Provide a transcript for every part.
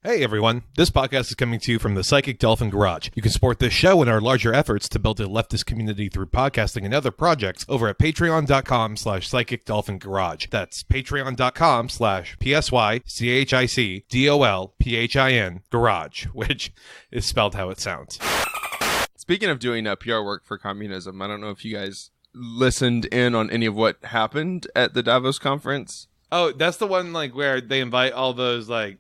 Hey everyone, this podcast is coming to you from the Psychic Dolphin Garage. You can support this show and our larger efforts to build a leftist community through podcasting and other projects over at patreon.com/Psychic Dolphin Garage. That's patreon.com/PSYCHICDOLPHIN Garage, which is spelled how it sounds. Speaking of doing PR work for communism, I don't know if you guys listened in on any of what happened at the Davos conference. Oh, that's the one like where they invite all those like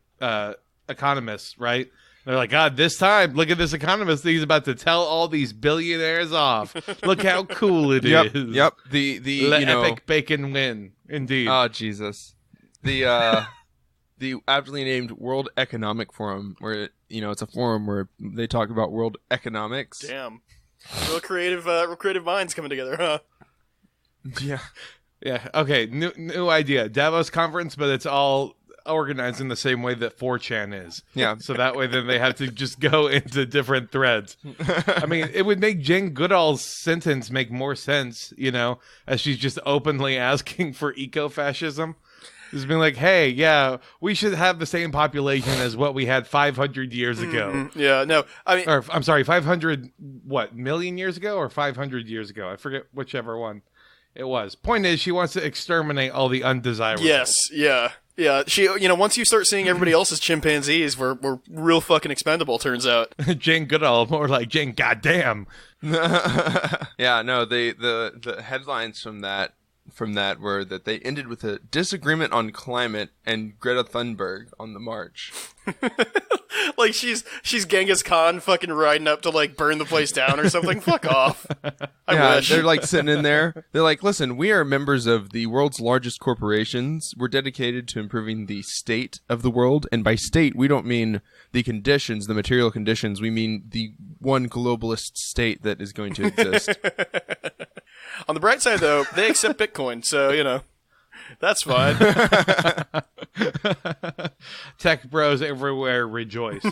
economists, right? They're like, God, this time, look at this economist. He's about to tell all these billionaires off. Look how cool it is. Yep. The epic bacon win, indeed. Oh, Jesus. The aptly named World Economic Forum, where it's a forum where they talk about world economics. Damn, real creative minds coming together, huh? Yeah. Okay. New idea. Davos conference, but it's all organized in the same way that 4chan is. Yeah. So that way then they have to just go into different threads. I mean, it would make Jane Goodall's sentence make more sense, as she's just openly asking for eco-fascism. Just being like, hey, yeah, we should have the same population as what we had 500 years ago. Mm-hmm. Yeah, no, I mean... Or, I'm sorry, 500, million years ago or 500 years ago? I forget whichever one it was. Point is, she wants to exterminate all the undesirables. Yes, yeah. Yeah, she, once you start seeing everybody else's chimpanzees, we're real fucking expendable, turns out. Jane Goodall, more like Jane Goddamn. Yeah, no, the headlines from that were that they ended with a disagreement on climate and Greta Thunberg on the march. Like she's Genghis Khan fucking riding up to like burn the place down or something. Fuck off. I wish. They're like sitting in there. They're like, listen, we are members of the world's largest corporations. We're dedicated to improving the state of the world. And by state, we don't mean the conditions, the material conditions. We mean the one globalist state that is going to exist. On the bright side, though, they accept Bitcoin, so, that's fine. Tech bros everywhere rejoice.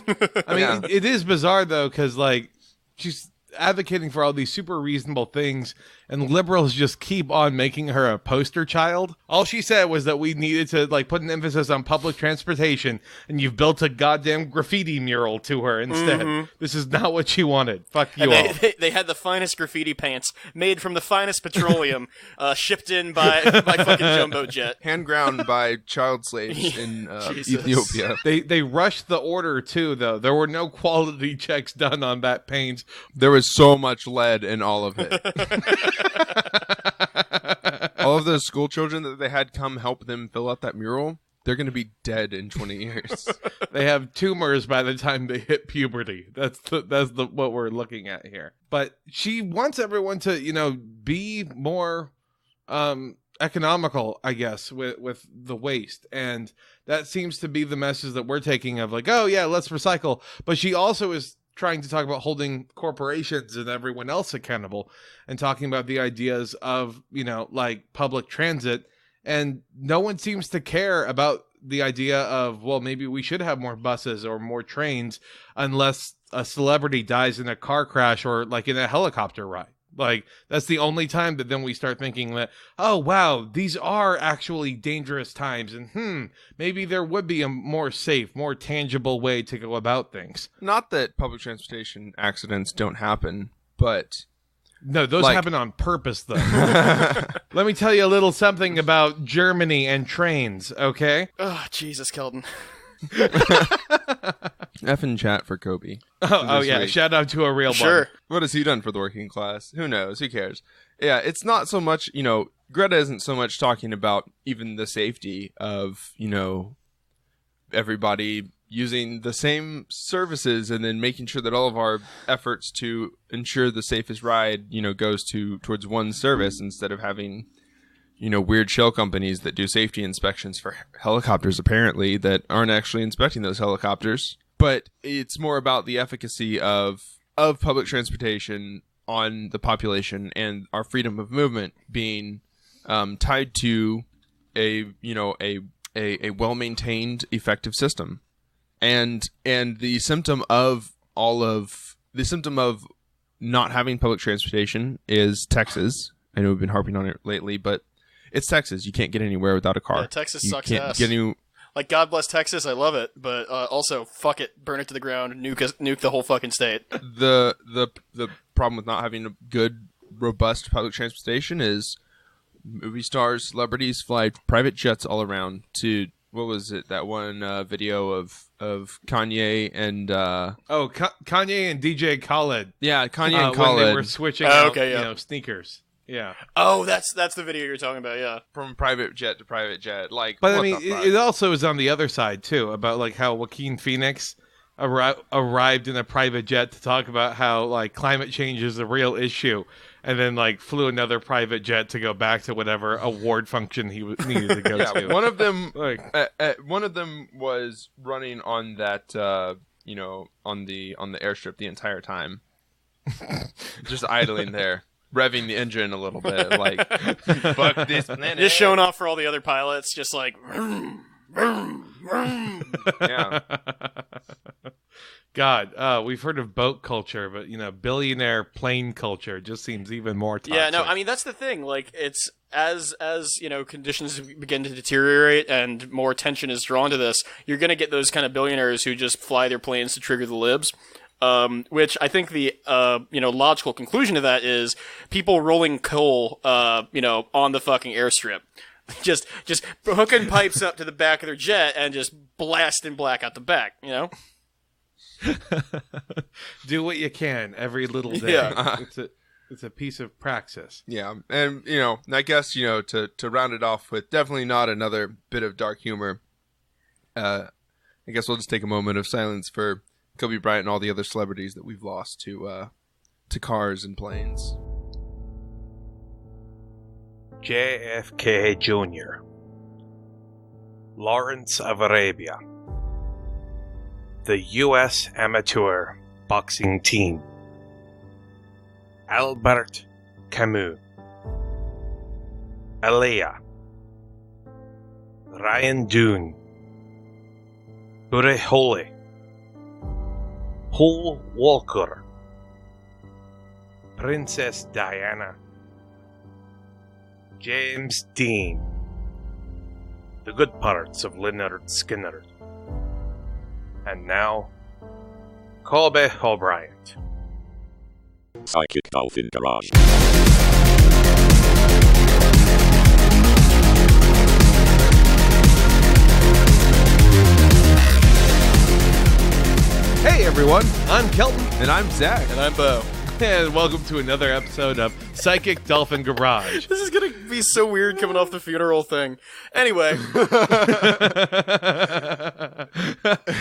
I mean, it is bizarre, though, because, like, she's advocating for all these super reasonable things, and liberals just keep on making her a poster child. All she said was that we needed to, like, put an emphasis on public transportation, and you've built a goddamn graffiti mural to her instead. Mm-hmm. This is not what she wanted. Fuck you all. They had the finest graffiti pants, made from the finest petroleum, shipped in by fucking jumbo jet. Hand ground by child slaves in Ethiopia. They rushed the order, too, though. There were no quality checks done on that paint. There was so much lead in all of it. All of those school children that they had come help them fill out that mural, they're going to be dead in 20 years. They have tumors by the time they hit puberty. That's what we're looking at here. But she wants everyone to, be more economical, I guess, with the waste. And that seems to be the message that we're taking of like, oh yeah, let's recycle. But she also is trying to talk about holding corporations and everyone else accountable and talking about the ideas of, like public transit. And no one seems to care about the idea of, well, maybe we should have more buses or more trains unless a celebrity dies in a car crash or like in a helicopter ride. Like, that's the only time that then we start thinking that, oh, wow, these are actually dangerous times. And, maybe there would be a more safe, more tangible way to go about things. Not that public transportation accidents don't happen, but... No, those happen on purpose, though. Let me tell you a little something about Germany and trains, okay? Oh, Jesus, Kelton. F in chat for Kobe. Oh yeah, shout out to a real sure. bum. What has he done for the working class? Who knows? Who cares? Yeah, it's not so much, Greta isn't so much talking about even the safety of, everybody using the same services and then making sure that all of our efforts to ensure the safest ride, goes towards one service instead of having, weird shell companies that do safety inspections for helicopters, apparently, that aren't actually inspecting those helicopters. But it's more about the efficacy of public transportation on the population and our freedom of movement being tied to a well-maintained, effective system. And the symptom of not having public transportation is Texas. I know we've been harping on it lately, but it's Texas. You can't get anywhere without a car. Yeah, Texas sucks ass. Like, God bless Texas, I love it, but also, fuck it, burn it to the ground, nuke the whole fucking state. The problem with not having a good, robust public transportation is movie stars, celebrities fly private jets all around to, what was it, that one video of Kanye and... Kanye and DJ Khaled. Yeah, Kanye and when Khaled. they were switching out, sneakers. Yeah. Oh, that's the video you're talking about, yeah. From private jet to private jet. Like, But I what mean, the fuck? it also is on the other side, too, about like how Joaquin Phoenix arrived in a private jet to talk about how like climate change is a real issue, and then like flew another private jet to go back to whatever award function he needed to go to. One of them, one of them was running on that, on the airstrip the entire time, just idling there, revving the engine a little bit, like fuck this planet. Just showing off for all the other pilots, just like vroom, vroom, vroom. Yeah. God, we've heard of boat culture, but billionaire plane culture just seems even more toxic. Yeah, no, I mean that's the thing. Like, it's as conditions begin to deteriorate and more attention is drawn to this, you're gonna get those kind of billionaires who just fly their planes to trigger the libs. Which I think the logical conclusion to that is people rolling coal on the fucking airstrip. Just hooking pipes up to the back of their jet and just blasting black out the back, Do what you can every little day. Yeah. It's a piece of praxis. Yeah, and I guess to round it off with definitely not another bit of dark humor. I guess we'll just take a moment of silence for Kobe Bryant and all the other celebrities that we've lost to cars and planes. JFK Jr., Lawrence of Arabia, the U.S. amateur boxing team, Albert Camus, Alea, Ryan Doon, Urehole, Paul Walker, Princess Diana, James Dean, the good parts of Lynyrd Skynyrd, and now, Colby O'Brien. Psychic Dolphin Garage. Hey everyone, I'm Kelton. And I'm Zach. And I'm Bo. And welcome to another episode of Psychic Dolphin Garage. This is gonna be so weird coming off the funeral thing. Anyway.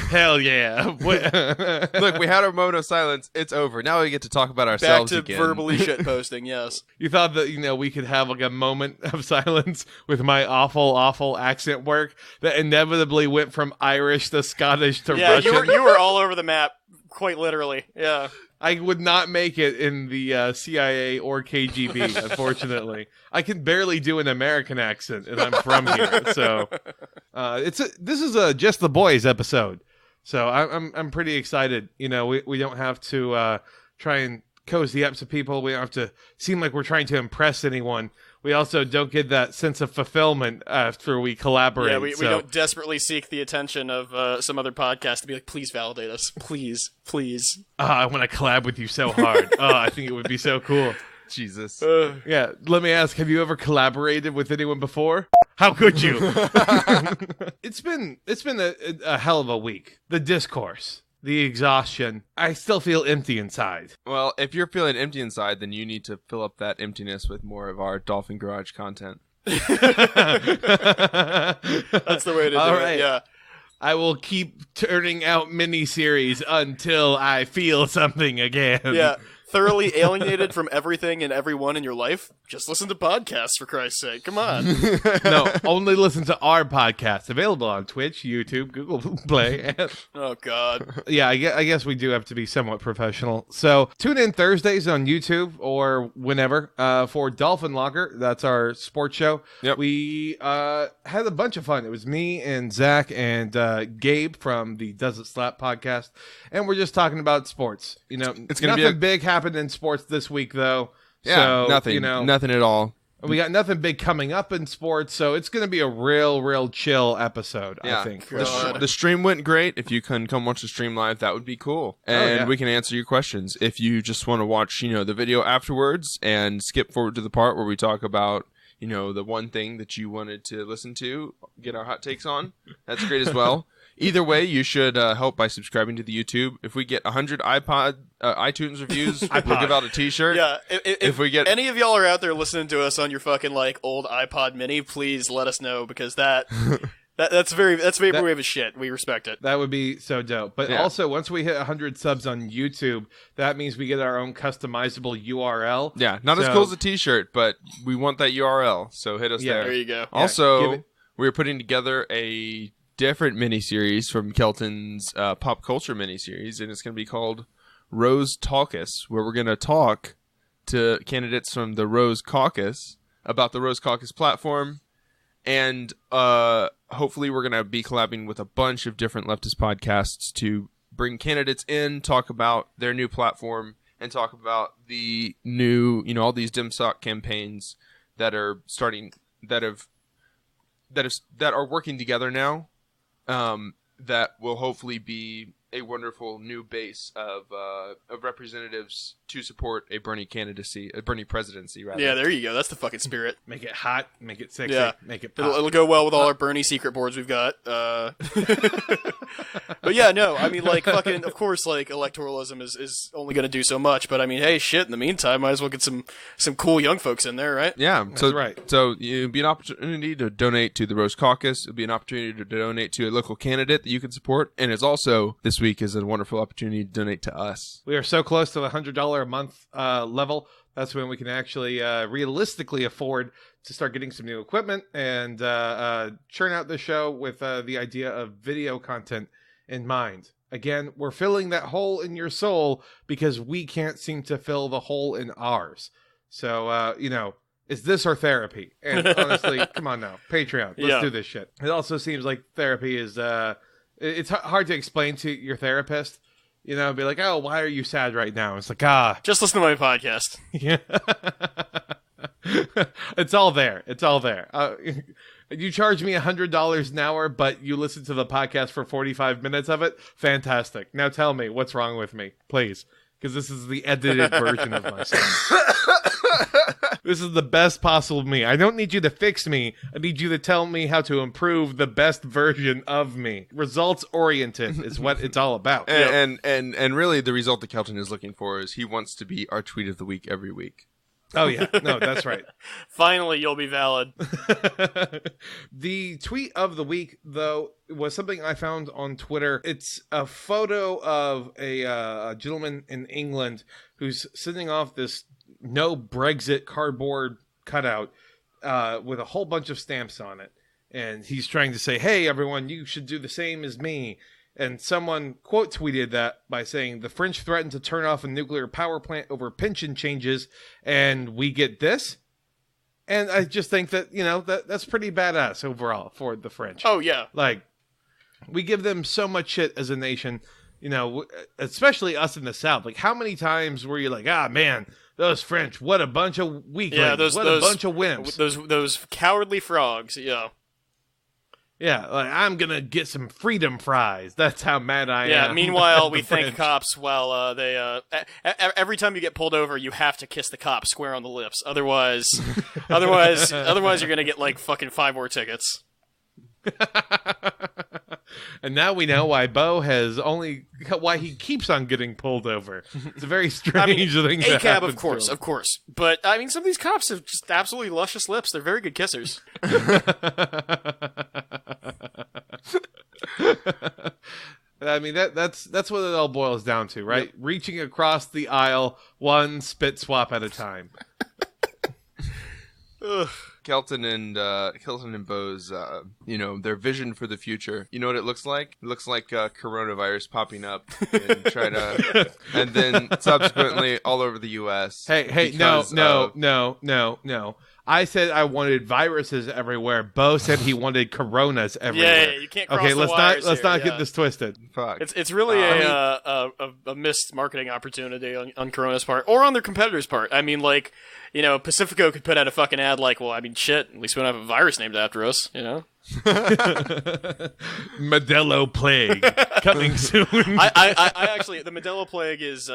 Hell yeah. Look, we had our moment of silence. It's over. Now we get to talk about ourselves Back to again. verbally shit posting, yes. You thought that, we could have like a moment of silence with my awful accent work that inevitably went from Irish to Scottish to Yeah, Russian? you were all over the map, quite literally. Yeah. I would not make it in the CIA or KGB, unfortunately. I can barely do an American accent, and I'm from here. So this is a Just the Boys episode. So I'm pretty excited. We don't have to try and cozy up to people. We don't have to seem like we're trying to impress anyone. We also don't get that sense of fulfillment after we collaborate. Yeah, we don't desperately seek the attention of some other podcast to be like, please validate us. Please. I want to collab with you so hard. I think it would be so cool. Jesus. Yeah, let me ask, have you ever collaborated with anyone before? How could you? It's been a hell of a week. The discourse, the exhaustion. I still feel empty inside. Well, if you're feeling empty inside, then you need to fill up that emptiness with more of our Dolphin Garage content. That's the way to do All it, right. yeah. I will keep turning out miniseries until I feel something again. Yeah. Thoroughly alienated from everything and everyone in your life? Just listen to podcasts, for Christ's sake. Come on. No, only listen to our podcast. Available on Twitch, YouTube, Google Play. Oh, God. Yeah, I guess we do have to be somewhat professional. So tune in Thursdays on YouTube or whenever for Dolphin Locker. That's our sports show. Yep. We had a bunch of fun. It was me and Zach and Gabe from the Does It Slap podcast. And we're just talking about sports. It's gonna be nothing big happened in sports this week, though. Yeah, So, nothing. Nothing at all. We got nothing big coming up in sports, so it's going to be a real chill episode, Yeah. I think. The stream went great. If you can come watch the stream live, that would be cool. And we can answer your questions. If you just want to watch, the video afterwards and skip forward to the part where we talk about, the one thing that you wanted to listen to, get our hot takes on, that's great as well. Either way, you should help by subscribing to the YouTube. If we get 100 iTunes reviews, we'll give out a T-shirt. Yeah, if we get any of y'all are out there listening to us on your fucking old iPod Mini, please let us know, because that's vaporwave as shit. We respect it. That would be so dope. But also, once we hit 100 subs on YouTube, that means we get our own customizable URL. Yeah, not as cool as a T-shirt, but we want that URL. So hit us there. There you go. Also, we're putting together a different miniseries from Kelton's pop culture miniseries, and it's going to be called Rose Caucus, where we're going to talk to candidates from the Rose Caucus about the Rose Caucus platform, and hopefully we're going to be collabing with a bunch of different leftist podcasts to bring candidates in, talk about their new platform, and talk about the new, all these DemSoc campaigns that are starting, that are working together now. That will hopefully be a wonderful new base of representatives to support a Bernie presidency, rather. Yeah, there you go. That's the fucking spirit. Make it hot, make it sexy, make it pop. It'll go well with all our Bernie secret boards we've got. But yeah, no, I mean, fucking, of course, electoralism is only going to do so much, but I mean, hey, shit, in the meantime, might as well get some cool young folks in there, right? Yeah, That's right. So it'd be an opportunity to donate to the Rose Caucus. It'd be an opportunity to donate to a local candidate that you can support, and it's also, this week, is a wonderful opportunity to donate to us. We are so close to the $100 a month level. That's when we can actually realistically afford to start getting some new equipment and churn out the show with the idea of video content in mind. Again, we're filling that hole in your soul because we can't seem to fill the hole in ours. So, is this our therapy? And honestly, come on now, Patreon, let's do this shit. It also seems like therapy is, it's hard to explain to your therapist. Be like, oh, why are you sad right now? It's like, just listen to my podcast. Yeah. It's all there. It's all there. You charge me $100 an hour, but you listen to the podcast for 45 minutes of it? Fantastic. Now tell me what's wrong with me, please. Because this is the edited version of myself. This is the best possible me. I don't need you to fix me. I need you to tell me how to improve the best version of me. Results oriented is what it's all about. And really, the result that Kelton is looking for is he wants to be our tweet of the week every week. Oh, yeah. No, that's right. Finally, you'll be valid. The tweet of the week, though, was something I found on Twitter. It's a photo of a gentleman in England who's sitting off this no Brexit cardboard cutout with a whole bunch of stamps on it. And he's trying to say, hey, everyone, you should do the same as me. And someone quote tweeted that by saying, the French threatened to turn off a nuclear power plant over pension changes, and we get this. And I just think that, that's pretty badass overall for the French. Oh, yeah. We give them so much shit as a nation, especially us in the South. Like, how many times were you like, man, those French, what a bunch of weaklings, a bunch of wimps. Those cowardly frogs, yeah. Yeah, I'm going to get some freedom fries. That's how mad I am. Yeah, meanwhile, we thank cops while they... every time you get pulled over, you have to kiss the cop square on the lips. Otherwise you're going to get, fucking 5 more tickets. And now we know why why he keeps on getting pulled over. It's a very strange thing. ACAB, of course. But, some of these cops have just absolutely luscious lips. They're very good kissers. That's what it all boils down to, right? Yep. Reaching across the aisle, one spit swap at a time. Ugh. Kelton and Bo's, their vision for the future. You know what it looks like? It looks like coronavirus popping up and then subsequently all over the U.S. Hey, no. I said I wanted viruses everywhere. Bo said he wanted coronas everywhere. Yeah, you can't cross okay, the let's wires not here, get this twisted. Fuck. It's really a missed marketing opportunity on Corona's part, or on their competitors' part. I mean, like, you know, Pacifico could put out a fucking ad like, well, I mean, shit, at least we don't have a virus named after us, you know? Modelo plague coming soon. I actually, the Modelo plague is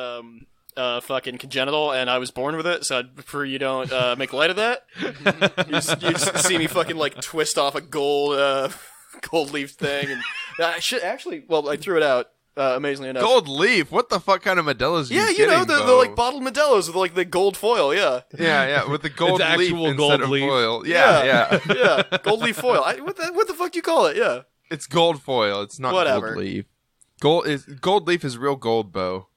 fucking congenital, and I was born with it, so I'd prefer you don't make light of that. You just see me fucking like twist off a gold leaf thing, and I should actually. Well, I threw it out. Amazingly enough, Gold leaf. What the fuck kind of Modelo's are yeah, you you know getting, the like bottled Modelo's with like the gold foil. Yeah, yeah, with the gold It's leaf actual instead gold of leaf. foil. Yeah. yeah, gold leaf foil. What the fuck do you call it? Yeah, It's gold foil. It's not Whatever. gold leaf. Gold leaf is real gold, Bo.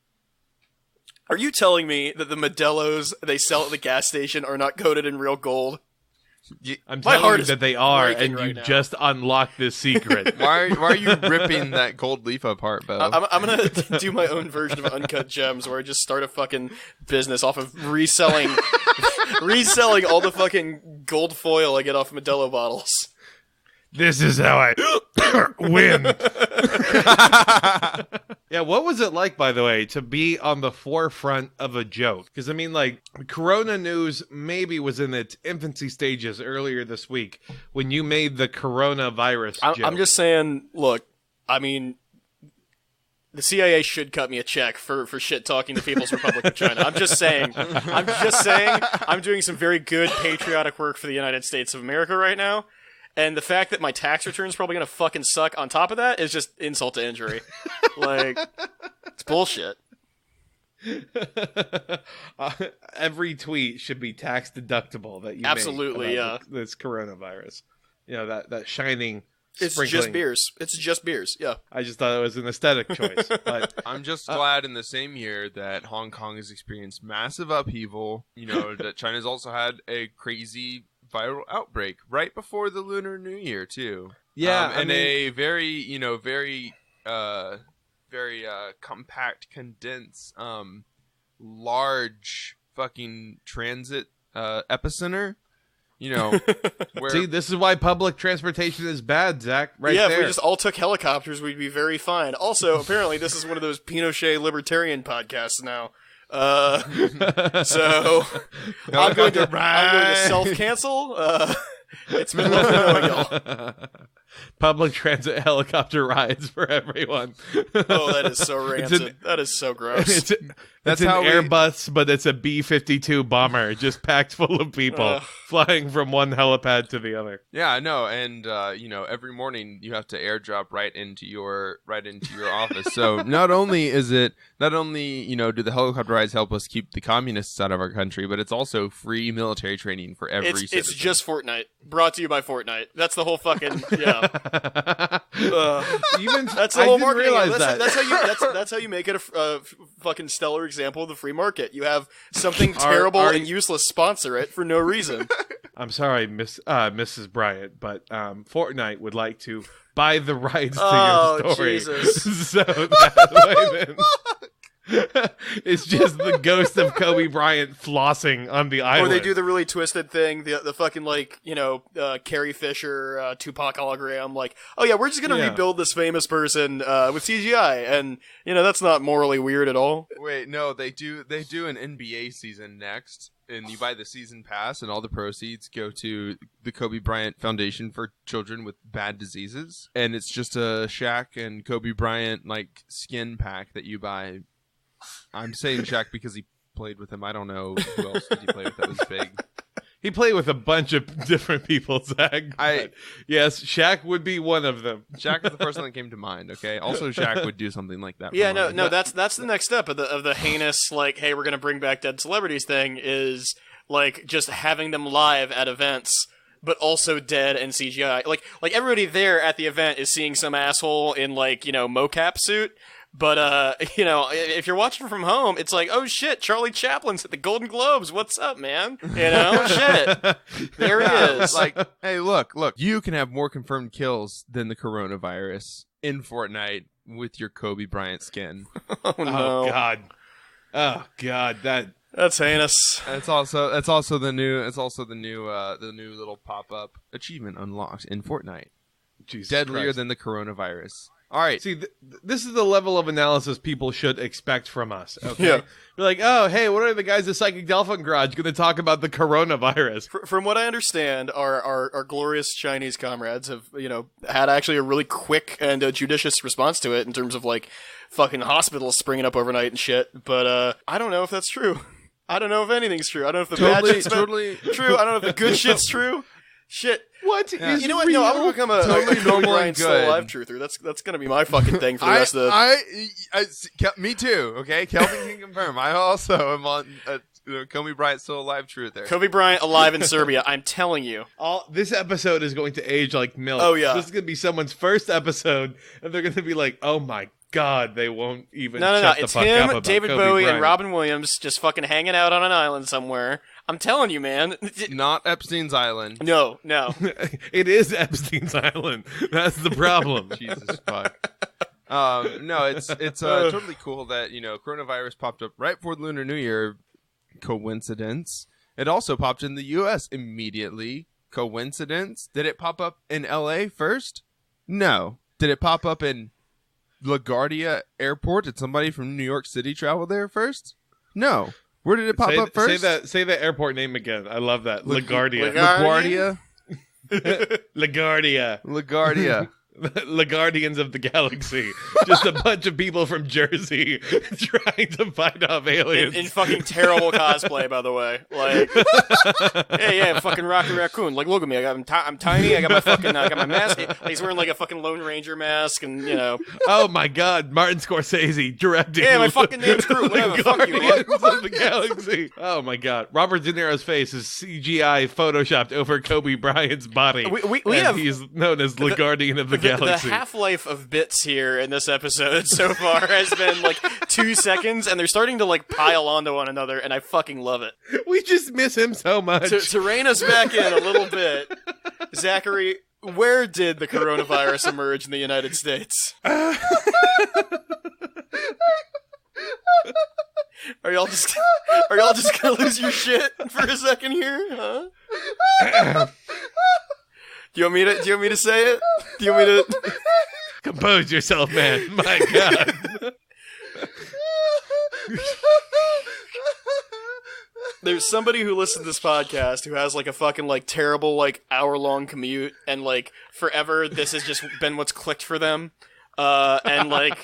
are you telling me that the Modelo's they sell at the gas station are not coated in real gold? I'm My heart telling you is that they are, breaking and right you now. just unlocked this secret. Why are you ripping that gold leaf apart, Bo? I'm gonna do my own version of Uncut Gems, where I just start a fucking business off of reselling all the fucking gold foil I get off Modelo bottles. This is how I win. Yeah, what was it like, by the way, to be on the forefront of a joke? Because, I mean, like, Corona news maybe was in its infancy stages earlier this week when you made the coronavirus joke. I'm just saying, look, I mean, the CIA should cut me a check for shit talking the People's Republic of China. I'm just saying, I'm doing some very good patriotic work for the United States of America right now. And the fact that my tax return is probably going to fucking suck on top of that is just insult to injury. Like, it's bullshit. Every tweet should be tax deductible that you Absolutely, make yeah. about this coronavirus. You know, that shining It's sprinkling. just beers. It's just beers, yeah. I just thought it was an aesthetic choice. But I'm just glad in the same year that Hong Kong has experienced massive upheaval. You know, that China's also had a crazy viral outbreak right before the Lunar New Year, too. yeah, And a very, very compact, condensed, large fucking transit epicenter. You know, where see, this is why public transportation is bad, Zach. Right yeah, there. if we just all took helicopters, we'd be very fine. Also, apparently, this is one of those Pinochet libertarian podcasts now. So I'm going to self-cancel. It's been lovely knowing y'all. Public transit helicopter rides for everyone. Oh, that is so rancid. That is so gross. That's an Airbus, but it's a B-52 bomber, just packed full of people flying from one helipad to the other. Yeah, I know, and every morning you have to airdrop right into your office. So not only do the helicopter rides help us keep the communists out of our country, but it's also free military training for every citizen. It's just Fortnite. Brought to you by Fortnite. That's the whole fucking Even that's the I whole didn't marketing. realize that. That's how you make it a fucking stellar example of the free market. You have something terrible and useless sponsor it for no reason. I'm sorry, Mrs. Bryant, but Fortnite would like to buy the rights to your story. Jesus. So that way then it's just the ghost of Kobe Bryant flossing on the island. Or they do the really twisted thing, the fucking Carrie Fisher, Tupac hologram, like, oh yeah, we're just gonna rebuild this famous person with CGI, and that's not morally weird at all. Wait, no, they do an NBA season next, and you buy the season pass, and all the proceeds go to the Kobe Bryant Foundation for Children with Bad Diseases, and it's just a Shaq and Kobe Bryant like skin pack that you buy. I'm saying Shaq because he played with him. I don't know who else did he play with that was big. He played with a bunch of different people, Zach. Yes, Shaq would be one of them. Shaq is the first one that came to mind. Okay. Also, Shaq would do something like that. Yeah, no. That's the next step of the heinous hey, we're gonna bring back dead celebrities thing is like just having them live at events, but also dead and CGI. Like everybody there at the event is seeing some asshole in mocap suit. But, if you're watching from home, it's like, oh shit, Charlie Chaplin's at the Golden Globes. What's up, man? Shit. There he is. Like, hey, look, you can have more confirmed kills than the coronavirus in Fortnite with your Kobe Bryant skin. Oh, no. Oh, God. That That's heinous. That's also the new little pop-up achievement unlocked in Fortnite. Jesus Deadlier Christ. than the coronavirus. All right. See, this is the level of analysis people should expect from us. Okay, Yeah. You're like, oh, hey, what are the guys at Psychic Dolphin Garage going to talk about the coronavirus? From what I understand, our glorious Chinese comrades have, had actually a really quick and judicious response to it in terms of, like, fucking hospitals springing up overnight and shit. But I don't know if that's true. I don't know if anything's true. I don't know if the bad shit's totally true. I don't know if the good shit's true. Shit. What? Yeah. You know what? No, I'm gonna become a Totally Kobe normal Bryant and still good. alive truther. That's gonna be my fucking thing for the rest of the. Me too. Okay, Kelvin can confirm. I also am on Kobe Bryant still alive truth there. Kobe Bryant alive in Serbia. I'm telling you. This episode is going to age like milk. Oh, yeah. This is going to be someone's first episode, and they're going to be like, oh my God, they won't even No. shut the It's fuck up him, about David Kobe Bowie, Bryant. and Robin Williams just fucking hanging out on an island somewhere. I'm telling you, man. Not Epstein's Island. No. It is Epstein's Island. That's the problem. Jesus fuck. No, it's totally cool that coronavirus popped up right before the Lunar New Year. Coincidence? It also popped in the U.S. immediately. Coincidence? Did it pop up in L.A. first? No. Did it pop up in LaGuardia Airport? Did somebody from New York City travel there first? No. Where did it pop up first? Say that airport name again. I love that. LaGuardia. LaGuardia? LaGuardia. LaGuardia. The Guardians of the Galaxy. Just a bunch of people from Jersey trying to fight off aliens. In fucking terrible cosplay, by the way. Like, yeah, fucking Rocky Raccoon. Like, look at me. I'm tiny. I got my mask. He's wearing like a fucking Lone Ranger mask, and Oh my God, Martin Scorsese directing. Yeah, my fucking name's Groot. Whatever. Fuck you, man. Guardians of the Galaxy. Oh my God, Robert De Niro's face is CGI photoshopped over Kobe Bryant's body. We and have he's known as the Guardian of the the Galaxy. half-life of bits here in this episode so far has been like 2 seconds, and they're starting to like pile onto one another, and I fucking love it. We just miss him so much. To rein us back in a little bit, Zachary, where did the coronavirus emerge in the United States? Are y'all just gonna lose your shit for a second here? Huh? Do you want me to say it? Do you want me to Compose yourself, man. My God. There's somebody who listens to this podcast who has like a fucking like terrible like hour-long commute, and like forever this has just been what's clicked for them. And like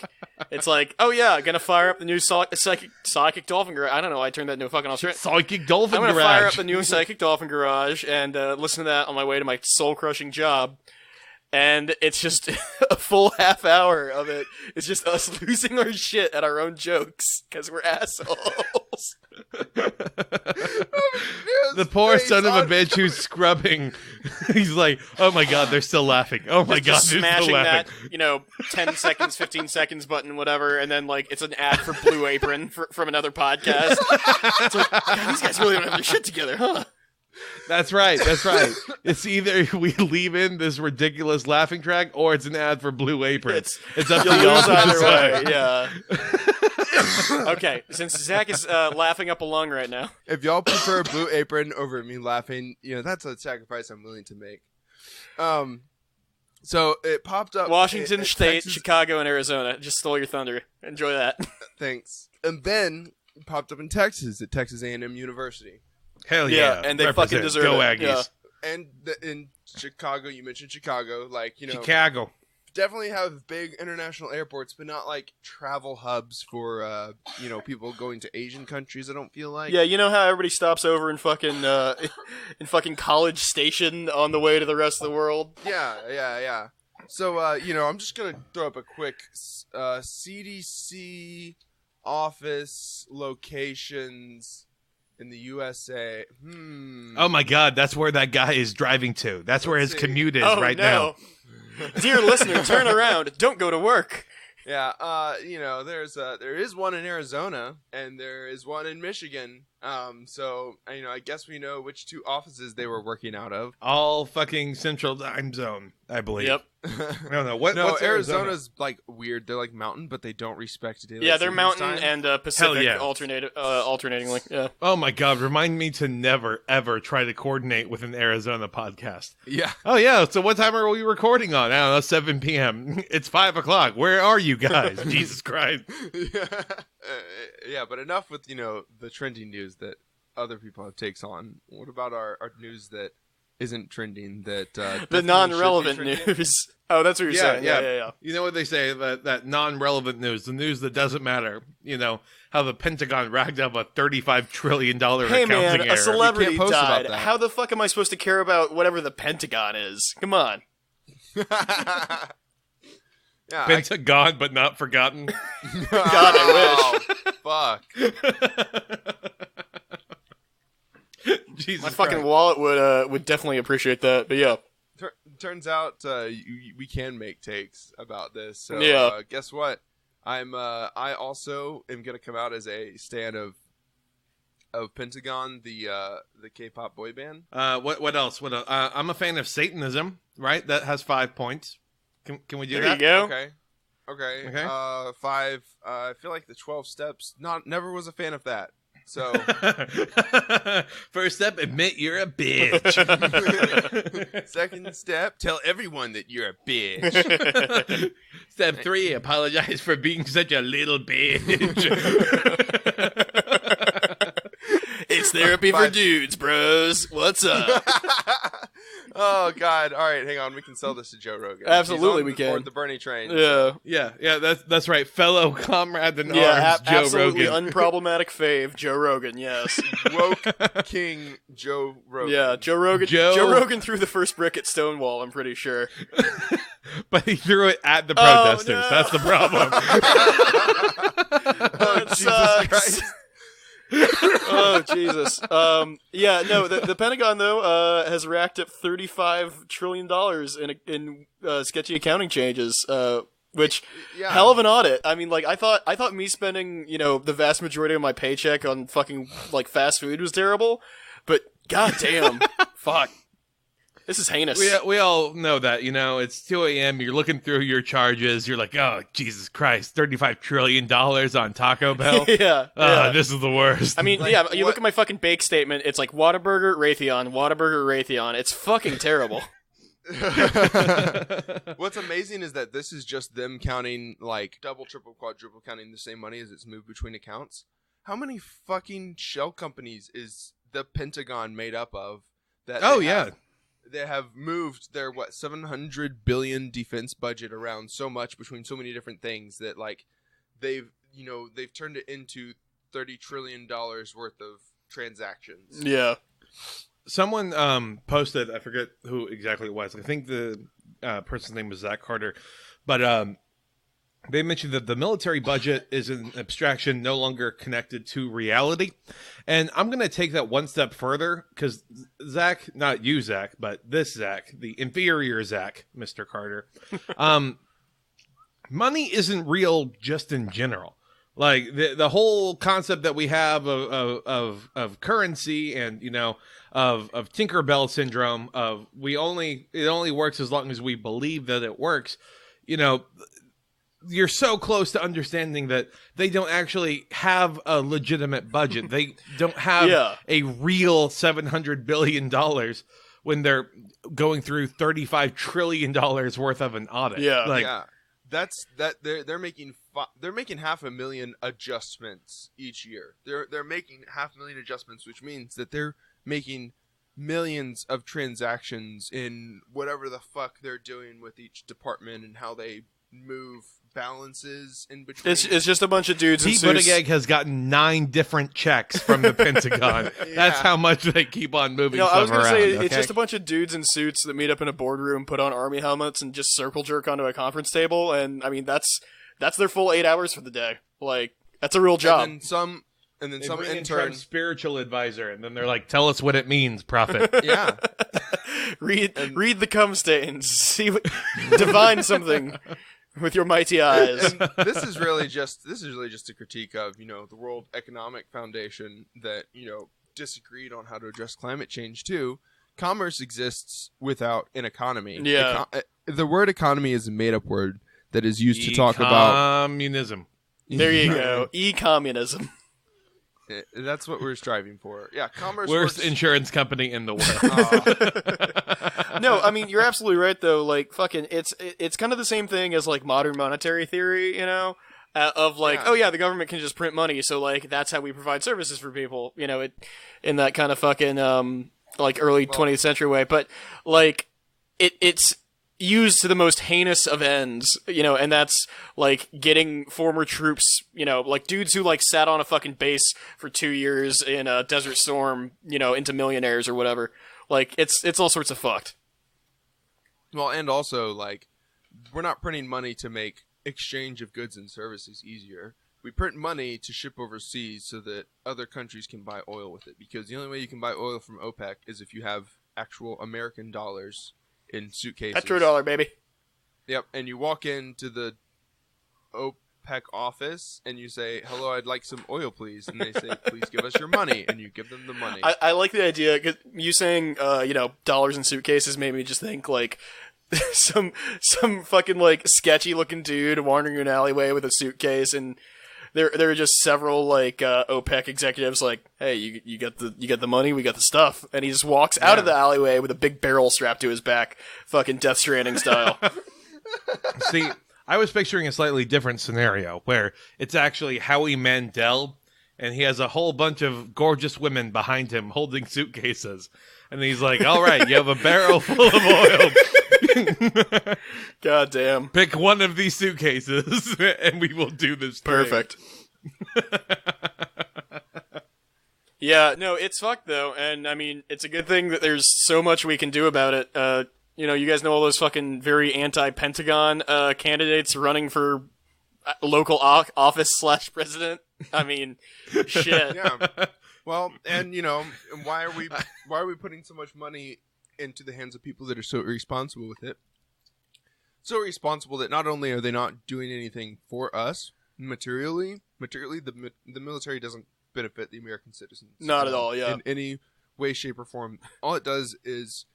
it's like, oh yeah, gonna fire up the new psychic dolphin garage. I don't know, I turned that into a fucking Australian. Psychic Dolphin I'm gonna Garage. fire up the new psychic dolphin garage and listen to that on my way to my soul-crushing job. And it's just a full half hour of it. It's just us losing our shit at our own jokes because we're assholes. The poor son of a bitch who's scrubbing. He's like, oh my God, they're still laughing. Oh my God, Just they're smashing still laughing. that, 10 seconds, 15 seconds button, whatever, and then like it's an ad for Blue Apron from another podcast. It's like, God, these guys really don't have their shit together, huh? That's right. It's either we leave in this ridiculous laughing track or it's an ad for Blue Apron. It's up to you'll y'all lose to either decide. way, yeah. Okay, since Zach is laughing up a lung right now. If y'all prefer Blue Apron over me laughing, that's a sacrifice I'm willing to make. So it popped up. Washington in State, Texas. Chicago, and Arizona. Just stole your thunder. Enjoy that. Thanks. And then it popped up in Texas at Texas A&M University. Hell Yeah, and they fucking Represent. deserve Go it. Aggies. Yeah. And in Chicago, you mentioned Chicago, Chicago. definitely have big international airports, but not like travel hubs for people going to Asian countries. I don't feel like. Yeah, you know how everybody stops over in fucking College Station on the way to the rest of the world? Yeah. So I'm just gonna throw up a quick CDC office locations in the USA. Oh my God, that's where that guy is driving to. That's where his Let's see. commute is Oh, right no. Dear listener, turn around. Don't go to work. Yeah, there is one in Arizona and there is one in Michigan, So I guess we know which 2 offices they were working out of. All fucking Central Time Zone, I believe. Yep. I don't know what. No, what's Arizona's like weird. They're like mountain, but they don't respect daylight. Yeah, they're savings mountain time. and Pacific yeah. alternatingly. Yeah. Oh my God! Remind me to never ever try to coordinate with an Arizona podcast. Yeah. Oh yeah. So what time are we recording on? I don't know. 7 p.m. It's 5 o'clock. Where are you guys? Jesus Christ. Yeah, but enough with the trending news that other people have takes on. What about our news that isn't trending? That The definitely non-relevant should be trending? news. Oh, that's what you're saying. Yeah. You know what they say, that non-relevant news, the news that doesn't matter. How the Pentagon racked up a $35 trillion Hey accounting man, error. a celebrity You can't post about died. that. How the fuck am I supposed to care about whatever the Pentagon is? Come on. Yeah, Pentagon, but not forgotten. God, I wish. Fuck. Jesus My fucking Christ. wallet would definitely appreciate that. But yeah. Turns out we can make takes about this. So Yeah. guess what? I also am gonna come out as a stan of Pentagon, the K-pop boy band. What else? I'm a fan of Satanism, right? That has 5 points. Can we do There that? you go. Okay. Okay. 5. I feel like the 12 steps. Never was a fan of that. So First step, admit you're a bitch. second step, tell everyone that you're a bitch. Step 3, apologize for being such a little bitch. It's therapy for dudes, bros. What's up? Oh God! All right, hang on. We can sell this to Joe Rogan. Absolutely, He's on we can. board the Bernie train. Yeah. yeah, that's right. Fellow comrade in Yeah, arms, Joe absolutely Rogan. unproblematic fave, Joe Rogan, yes. Woke King Joe Rogan. Yeah, Joe Rogan. Joe- Joe Rogan threw the first brick at Stonewall, I'm pretty sure. But he threw it at the Oh, protesters. no. That's the problem. That Jesus sucks. Christ. Oh Jesus. Yeah, no, the Pentagon though has racked up $35 trillion in sketchy accounting changes. Which Yeah. hell of an audit. I mean, like I thought me spending the vast majority of my paycheck on fucking like fast food was terrible, but goddamn, fuck, this is heinous. We all know that, it's 2 a.m. You're looking through your charges. You're like, oh, Jesus Christ, $35 trillion on Taco Bell. yeah. This is the worst. I mean, Like, yeah, you what- look at my fucking bake statement, it's like Whataburger, Raytheon. It's fucking terrible. What's amazing is that this is just them counting like double, triple, quadruple counting the same money as it's moved between accounts. How many fucking shell companies is the Pentagon made up of? That they have moved their 700 billion defense budget around so much between so many different things that like they've turned it into $30 trillion worth of transactions. Yeah. Someone posted, I forget who exactly it was. I think the person's name was Zach Carter, but they mentioned that the military budget is an abstraction no longer connected to reality. And I'm going to take that one step further because Zach, not you, Zach, but this Zach, the inferior Zach, Mr. Carter, money isn't real just in general. Like the whole concept that we have of currency and of Tinkerbell syndrome of it only works as long as we believe that it works. You're so close to understanding that they don't actually have a legitimate budget. They don't have a real $700 billion when they're going through $35 trillion worth of an audit. Yeah. That's they're making 500,000 adjustments each year. They're making 500,000 adjustments, which means that they're making millions of transactions in whatever the fuck they're doing with each department and how they move balances in between. It's just a bunch of dudes in Pete suits. Buttigieg has gotten 9 different checks from the Pentagon. That's how much they keep on moving stuff I was gonna around. say okay? it's just a bunch of dudes in suits that meet up in a boardroom, put on army helmets, and just circle jerk onto a conference table. And I mean, that's their full 8 hours for the day. Like that's a real job. And then They some bring in intern. Trump's spiritual advisor, and then they're like, "Tell us what it means, prophet." Yeah. read the cum stains. See what divine something. with your mighty eyes. And this is really just a critique of, you know, the World Economic Foundation that, you know, disagreed on how to address climate change too. Commerce exists without an economy. Yeah. The word economy is a made-up word that is used to talk about communism. There you go. E-communism. That's what we're striving for. Yeah, commerce. Worst works... insurance company in the world. No, I mean, you're absolutely right, though. Like, fucking, it's kind of the same thing as, like, modern monetary theory, you know? Of, like, Yeah. oh, yeah, the government can just print money, so, like, that's how we provide services for people, you know, in that kind of fucking, like, early 20th century way. But, like, it's used to the most heinous of ends, you know, and that's, like, getting former troops, you know, like, dudes who, like, sat on a fucking base for 2 years in a Desert Storm, you know, into millionaires or whatever. Like, it's all sorts of fucked. Well, and also, like, we're not printing money to make exchange of goods and services easier. We print money to ship overseas so that other countries can buy oil with it, because the only way you can buy oil from OPEC is if you have actual American dollars in suitcases. $1, baby. Yep, and you walk into the OPEC office and you say, "Hello, I'd like some oil, please." And they say, "Please give us your money," and you give them the money. I like the idea, 'cause you saying, you know, dollars in suitcases made me just think, like, some fucking, like, sketchy looking dude wandering in an alleyway with a suitcase, and there are just several, like, OPEC executives like, "Hey, you got the money, we got the stuff," and he just walks out of the alleyway with a big barrel strapped to his back, fucking Death Stranding style. See, I was picturing a slightly different scenario where it's actually Howie Mandel, and he has a whole bunch of gorgeous women behind him holding suitcases, and he's like, "All right, you have a barrel full of oil. God damn. Pick one of these suitcases, and we will do this trade." Perfect. Yeah, no, it's fucked though, and I mean, it's a good thing that there's so much we can do about it. You know, you guys know all those fucking very anti-Pentagon candidates running for local office/president. I mean, shit. Yeah. Well, and you know, why are we putting so much money into the hands of people that are so irresponsible with it? So irresponsible that not only are they not doing anything for us materially, the military doesn't benefit the American citizens. Not at all, yeah. In any way, shape, or form. All it does is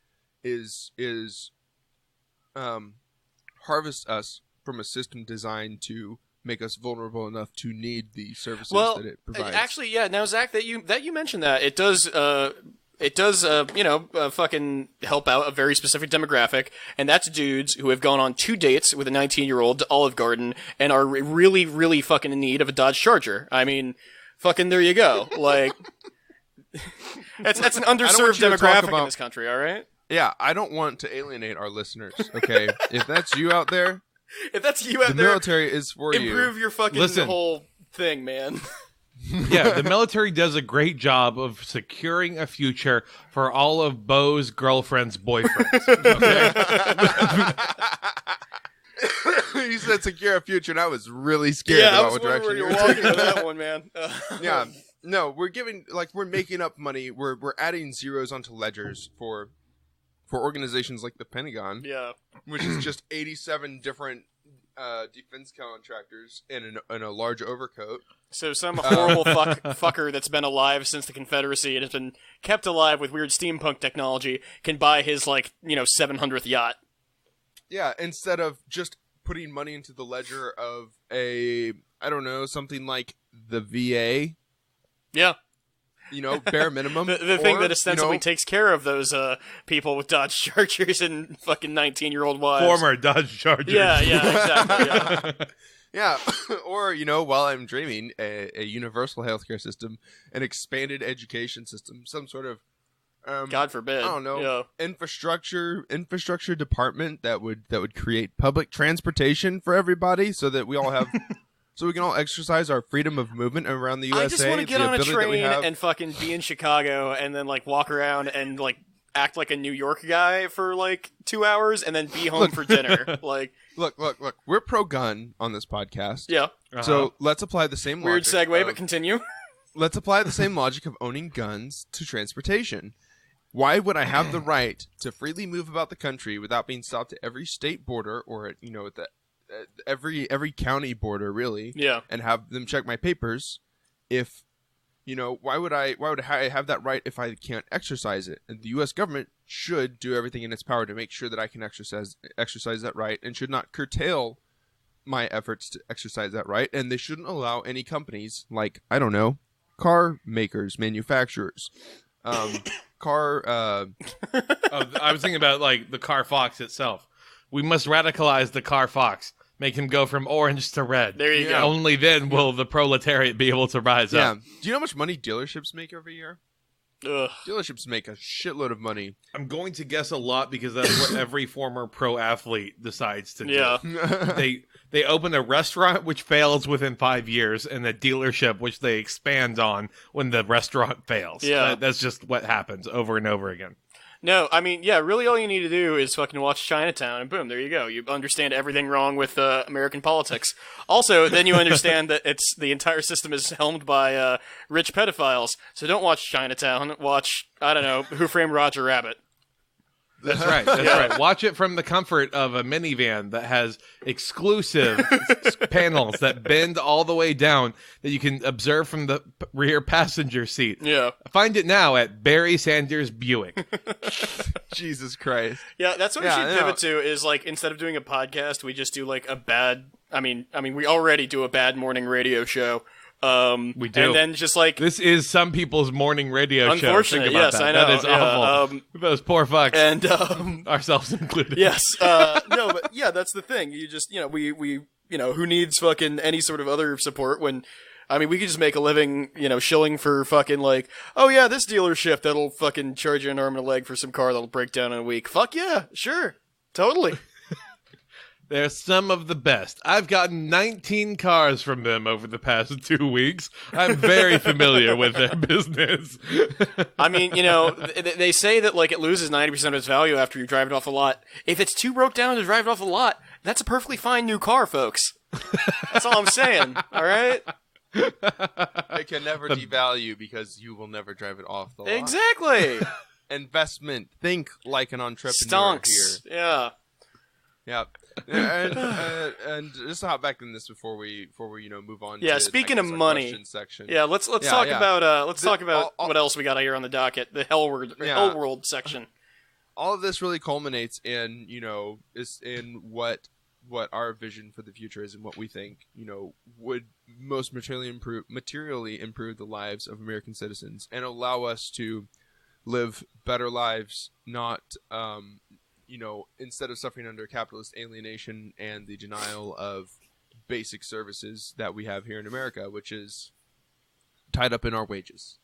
harvest us from a system designed to make us vulnerable enough to need the services that it provides. Actually, yeah. Now, Zach, that you mentioned that it does, you know, fucking help out a very specific demographic, and that's dudes who have gone on 2 dates with a 19-year-old to Olive Garden and are really, really fucking in need of a Dodge Charger. I mean, fucking there you go. Like, that's an underserved demographic in this country. All right. Yeah, I don't want to alienate our listeners. Okay, if that's you out there, the military is for you. Improve your fucking whole thing, man. Yeah, the military does a great job of securing a future for all of Bo's girlfriend's boyfriends. Okay? You said secure a future, and I was really scared about what direction you were walking with that one, man. Yeah, no, we're making up money. We're adding zeros onto ledgers for organizations like the Pentagon. Yeah, which is just 87 different defense contractors in a large overcoat. So some horrible fucker that's been alive since the Confederacy and has been kept alive with weird steampunk technology can buy his, like, you know, 700th yacht. Yeah, instead of just putting money into the ledger of something like the VA. Yeah. You know, bare minimum. the thing that ostensibly takes care of those people with Dodge Chargers and fucking 19-year-old wives. Former Dodge Chargers. Yeah, exactly. Yeah. Yeah, or, you know, while I'm dreaming, a universal healthcare system, an expanded education system, some sort of, God forbid, I don't know, yeah. infrastructure department that would create public transportation for everybody, so that we all have, so we can all exercise our freedom of movement around the USA. I just want to get on a train and fucking be in Chicago and then, like, walk around and, like, act like a New York guy for, like, 2 hours and then be home for dinner. Like, look. We're pro-gun on this podcast. Yeah. Uh-huh. So let's apply the same weird logic. segue, but continue. Let's apply the same logic of owning guns to transportation. Why would I have the right to freely move about the country without being stopped at every state border or at the every county border really, Yeah. and have them check my papers. If why would I have that right if I can't exercise it? And the U.S. government should do everything in its power to make sure that I can exercise that right, and should not curtail my efforts to exercise that right. And they shouldn't allow any companies like, I don't know, car makers, manufacturers, car. I was thinking about like the car fox itself. We must radicalize the car fox. Make him go from orange to red. There you go. Only then will the proletariat be able to rise up. Do you know how much money dealerships make every year? Ugh. Dealerships make a shitload of money. I'm going to guess a lot because that's what every former pro athlete decides to do. Yeah. They open a restaurant which fails within 5 years, and a dealership which they expand on when the restaurant fails. Yeah. That's just what happens over and over again. No, I mean, yeah, really all you need to do is fucking watch Chinatown, and boom, there you go. You understand everything wrong with American politics. Also, then you understand that the entire system is helmed by rich pedophiles. So don't watch Chinatown. Watch, I don't know, Who Framed Roger Rabbit. That's right. That's right. Watch it from the comfort of a minivan that has exclusive panels that bend all the way down that you can observe from the rear passenger seat. Yeah. Find it now at Barry Sanders Buick. Jesus Christ. Yeah, that's what we should pivot to is, like, instead of doing a podcast, we just do, like, a bad... I mean, we already do a bad morning radio show. We do. And then just, like... This is some people's morning radio show. Unfortunate, Think about yes, that. I know. That is awful. Those poor fucks. And, ourselves included. yes. No, but, yeah, that's the thing. You just, we who needs fucking any sort of other support when... I mean, we could just make a living, shilling for fucking, like, oh yeah, this dealership that'll fucking charge you an arm and a leg for some car that'll break down in a week. Fuck yeah, sure. Totally. They're some of the best. I've gotten 19 cars from them over the past 2 weeks. I'm very familiar with their business. I mean, they say that, like, it loses 90% of its value after you drive it off the lot. If it's too broke down to drive it off the lot, that's a perfectly fine new car, folks. That's all I'm saying, all right? It can never devalue because you will never drive it off the lot. Exactly. Investment. Think like an entrepreneur Stonks. here. Yeah. Yeah. And just to hop back in this before we move on. Yeah. To Speaking of money. Section. Yeah. Let's talk about what else we got here on the docket. The hell world section. All of this really culminates in what our vision for the future is and what we think, would most materially improve the lives of American citizens and allow us to live better lives, not, instead of suffering under capitalist alienation and the denial of basic services that we have here in America, which is tied up in our wages.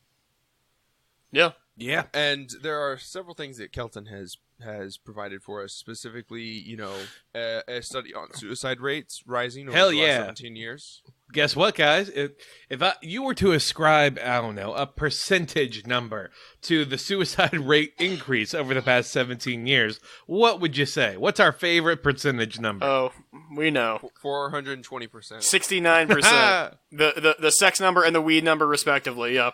Yeah. Yeah. And there are several things that Kelton has provided for us, specifically, a study on suicide rates rising over the last 17 years. Guess what, guys? If you were to ascribe, I don't know, a percentage number to the suicide rate increase over the past 17 years, what would you say? What's our favorite percentage number? Oh, we know. 420%. 69%. the sex number and the weed number, respectively, yeah.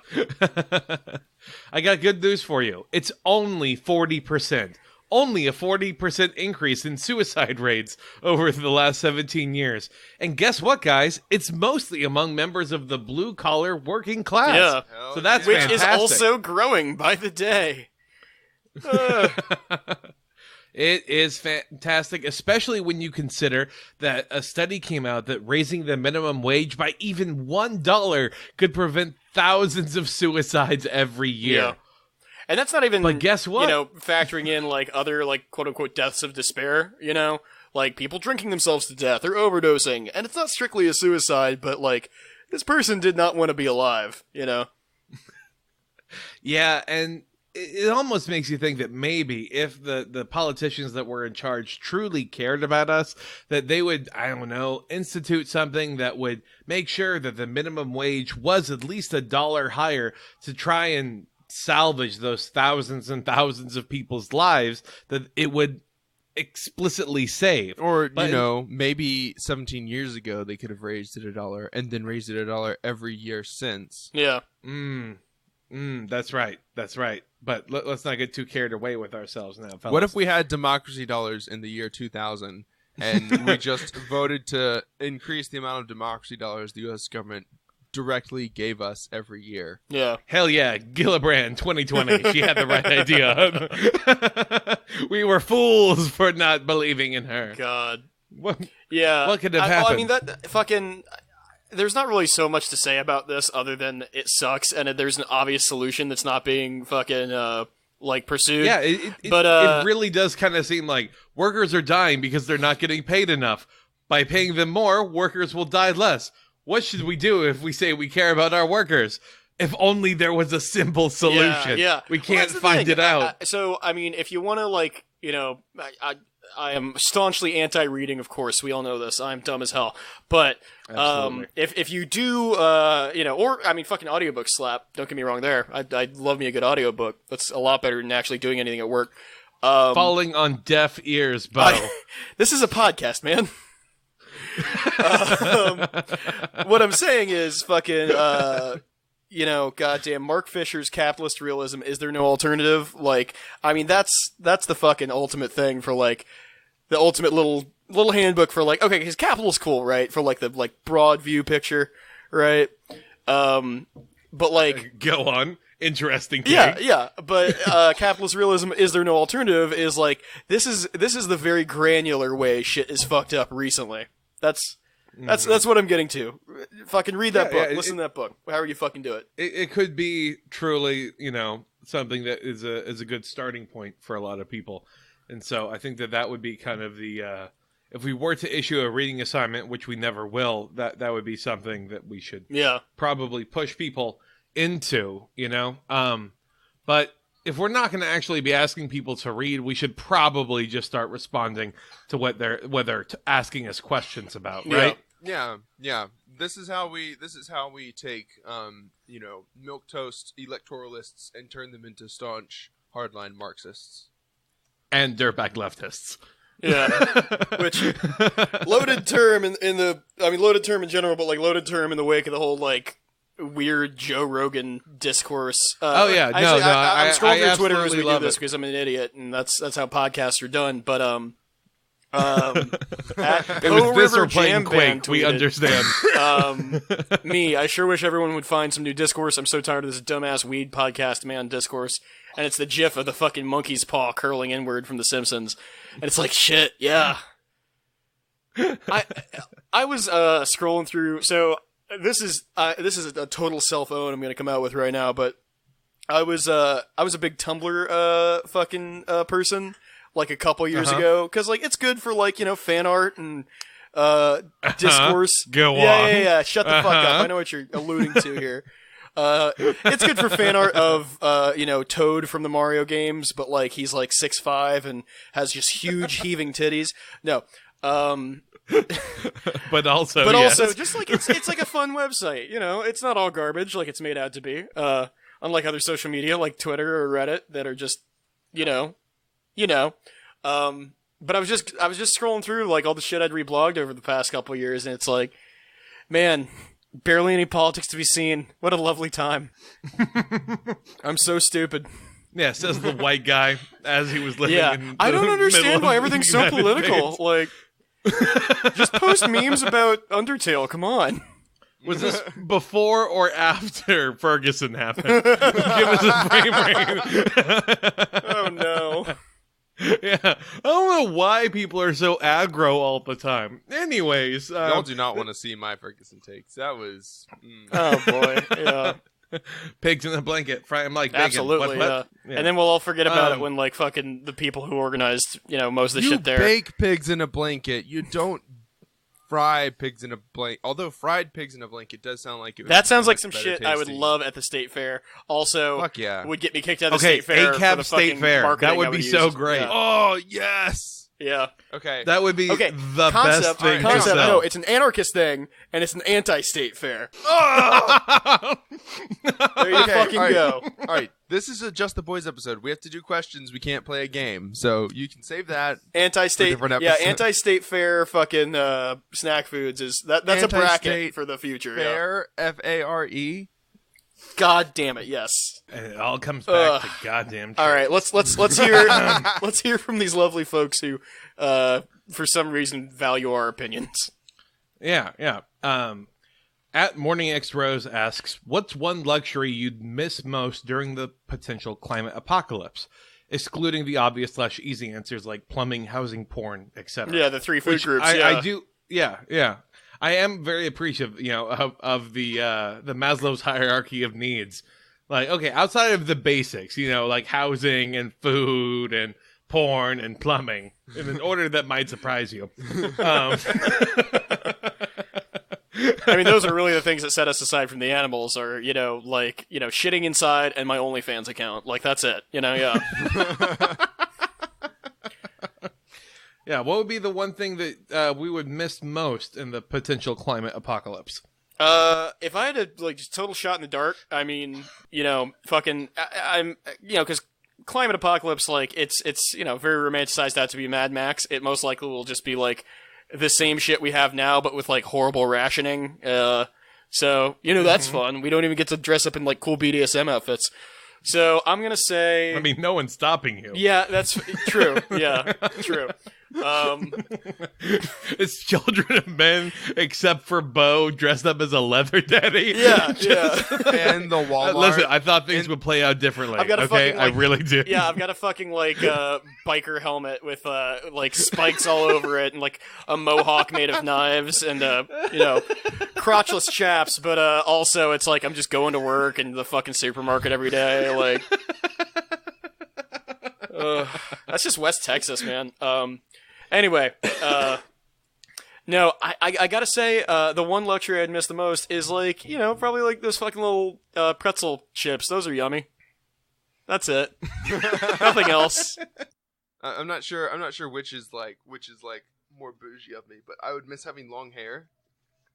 I got good news for you. It's only 40%. Only a 40% increase in suicide rates over the last 17 years. And guess what, guys? It's mostly among members of the blue-collar working class. Yeah. So that's Which fantastic. is also growing by the day. It is fantastic, especially when you consider that a study came out that raising the minimum wage by even $1 could prevent thousands of suicides every year. Yeah. And that's not even, but guess what? Factoring in, like, other, like, quote-unquote deaths of despair, Like, people drinking themselves to death or overdosing. And it's not strictly a suicide, but, like, this person did not want to be alive, Yeah, and it almost makes you think that maybe if the politicians that were in charge truly cared about us, that they would, I don't know, institute something that would make sure that the minimum wage was at least $1 higher to try and salvage those thousands and thousands of people's lives that it would explicitly save. Or, maybe 17 years ago they could have raised it $1 and then raised it $1 every year since. Yeah. That's right. But let's not get too carried away with ourselves now, fellas. What if we had democracy dollars in the year 2000 and we just voted to increase the amount of democracy dollars the U.S. government directly gave us every year. Yeah. Hell yeah, Gillibrand 2020. She had the right idea. We were fools for not believing in her. God. What, Yeah. what could have Well, happened? I mean, that fucking... There's not really so much to say about this other than it sucks, and there's an obvious solution that's not being fucking, pursued. Yeah, But, it really does kind of seem like workers are dying because they're not getting paid enough. By paying them more, workers will die less. What should we do if we say we care about our workers? If only there was a simple solution. Yeah. We Well, can't that's the find thing. it out. So, I mean, if you want to, I am staunchly anti-reading, of course. We all know this. I'm dumb as hell. But Absolutely. if you do, fucking audiobooks slap. Don't get me wrong there. I love me a good audiobook. That's a lot better than actually doing anything at work. Falling on deaf ears, Bo. This is a podcast, man. What I'm saying is fucking, goddamn Mark Fisher's capitalist realism. Is there no alternative? Like, I mean, that's the fucking ultimate thing for like the ultimate little handbook for like, okay, because capital's cool, right? For like the broad view picture, right? But like, Go on. Interesting. yeah. But capitalist realism, is there no alternative? Is like this is the very granular way shit is fucked up recently. That's what I'm getting to. Fucking read that book. Listen to that book. However you fucking do it. It could be truly, something that is a good starting point for a lot of people. And so I think that would be kind of the, if we were to issue a reading assignment, which we never will, that would be something that we should probably push people into, but if we're not going to actually be asking people to read, we should probably just start responding to what they're asking us questions about, right? Yeah. This is how we take milquetoast electoralists and turn them into staunch hardline Marxists And dirtbag leftists. Yeah, which loaded term loaded term in general, but like loaded term in the wake of the whole like weird Joe Rogan discourse. I'm scrolling through Twitter as we absolutely do love this it. because I'm an idiot, and that's how podcasts are done. But It was this or playing Quake. We understand. I sure wish everyone would find some new discourse. I'm so tired of this dumbass weed podcast, man, discourse. And it's the gif of the fucking monkey's paw curling inward from The Simpsons. And it's like, shit, yeah. I was scrolling through, so this is a total self-own I'm going to come out with right now, but I was a big Tumblr person like a couple years ago, because like it's good for like, fan art and discourse. Go on. Yeah. Shut the fuck up. I know what you're alluding to here. It's good for fan art of Toad from the Mario games, but like he's like 6'5" and has just huge heaving titties. No. But also Just like it's like a fun website, it's not all garbage like it's made out to be. Unlike other social media like Twitter or Reddit that are just, but I was just scrolling through like all the shit I'd reblogged over the past couple of years, and it's like, man, barely any politics to be seen. What a lovely time. I'm so stupid. Yeah, says the white guy as he was living in I don't the understand middle why of everything's the so United political. States. Like, just post memes about Undertale. Come on. Was this before or after Ferguson happened? Give us a frame rate. Oh no. Yeah, I don't know why people are so aggro all the time. Anyways, y'all do not want to see my Ferguson takes. That was Oh boy. Yeah. pigs in a blanket, fry them like bacon. Absolutely. What? Yeah. And then we'll all forget about it when like fucking the people who organized, most of the you shit there. bake pigs in a blanket. You don't fry pigs in a blanket. Although fried pigs in a blanket does sound like it would That be sounds like much some better shit I would tasting. love at the state fair. Also, Fuck yeah. would get me kicked out of the Okay, state fair. ACAB for the State fucking Fair. marketing That would I be use. so great. Yeah. Oh yes. Yeah. Okay. That would be Okay, the concept, best thing to concept. sell. No, it's an anarchist thing, and it's an anti-state fair. There you fucking all right. go. All right. This is a Just the Boys episode. We have to do questions. We can't play a game. So you can save that. Anti-state, different yeah, episode. anti-state fair fucking snack foods is that's a bracket Anti-state for the future. Yeah. Fair, Fare. God damn it, yes. And it all comes back to goddamn. All right, let's hear from these lovely folks who, for some reason, value our opinions. Yeah. At Morning X Rose asks, "What's one luxury you'd miss most during the potential climate apocalypse, excluding the obvious / easy answers like plumbing, housing, porn, etc." Yeah, the 3 food groups. I do. Yeah. I am very appreciative, of the Maslow's hierarchy of needs. Like, okay, outside of the basics, like housing and food and porn and plumbing, in an order that might surprise you. I mean, those are really the things that set us aside from the animals are, shitting inside and my OnlyFans account. Like, that's it, yeah. Yeah, what would be the one thing that we would miss most in the potential climate apocalypse? If I had to, just total shot in the dark, I mean, because climate apocalypse, it's very romanticized out to be Mad Max. It most likely will just be, the same shit we have now, but with, horrible rationing. So, that's fun. We don't even get to dress up in, cool BDSM outfits. So, I'm gonna say... I mean, no one's stopping you. Yeah, that's true. Yeah, true. It's children of men, except for Bo dressed up as a leather daddy. Yeah. And the Walmart. Listen, I thought things would play out differently. I've got a okay, fucking, I really do. Yeah, I've got a fucking biker helmet with spikes all over it, and a mohawk made of knives, and crotchless chaps. But also, it's I'm just going to work and the fucking supermarket every day. That's just West Texas, man. Anyway, no, I gotta say, the one luxury I'd miss the most is probably those fucking little pretzel chips. Those are yummy. That's it. Nothing else. I'm not sure which is more bougie of me, but I would miss having long hair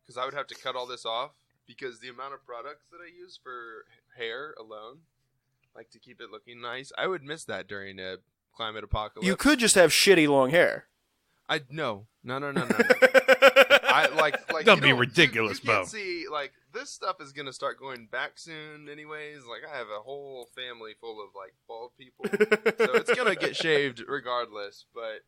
because I would have to cut all this off because the amount of products that I use for hair alone, to keep it looking nice, I would miss that during a climate apocalypse. You could just have shitty long hair. No. I Don't be ridiculous, you can't Bo. see this stuff is gonna start going back soon, anyways. I have a whole family full of bald people, so it's gonna get shaved regardless. But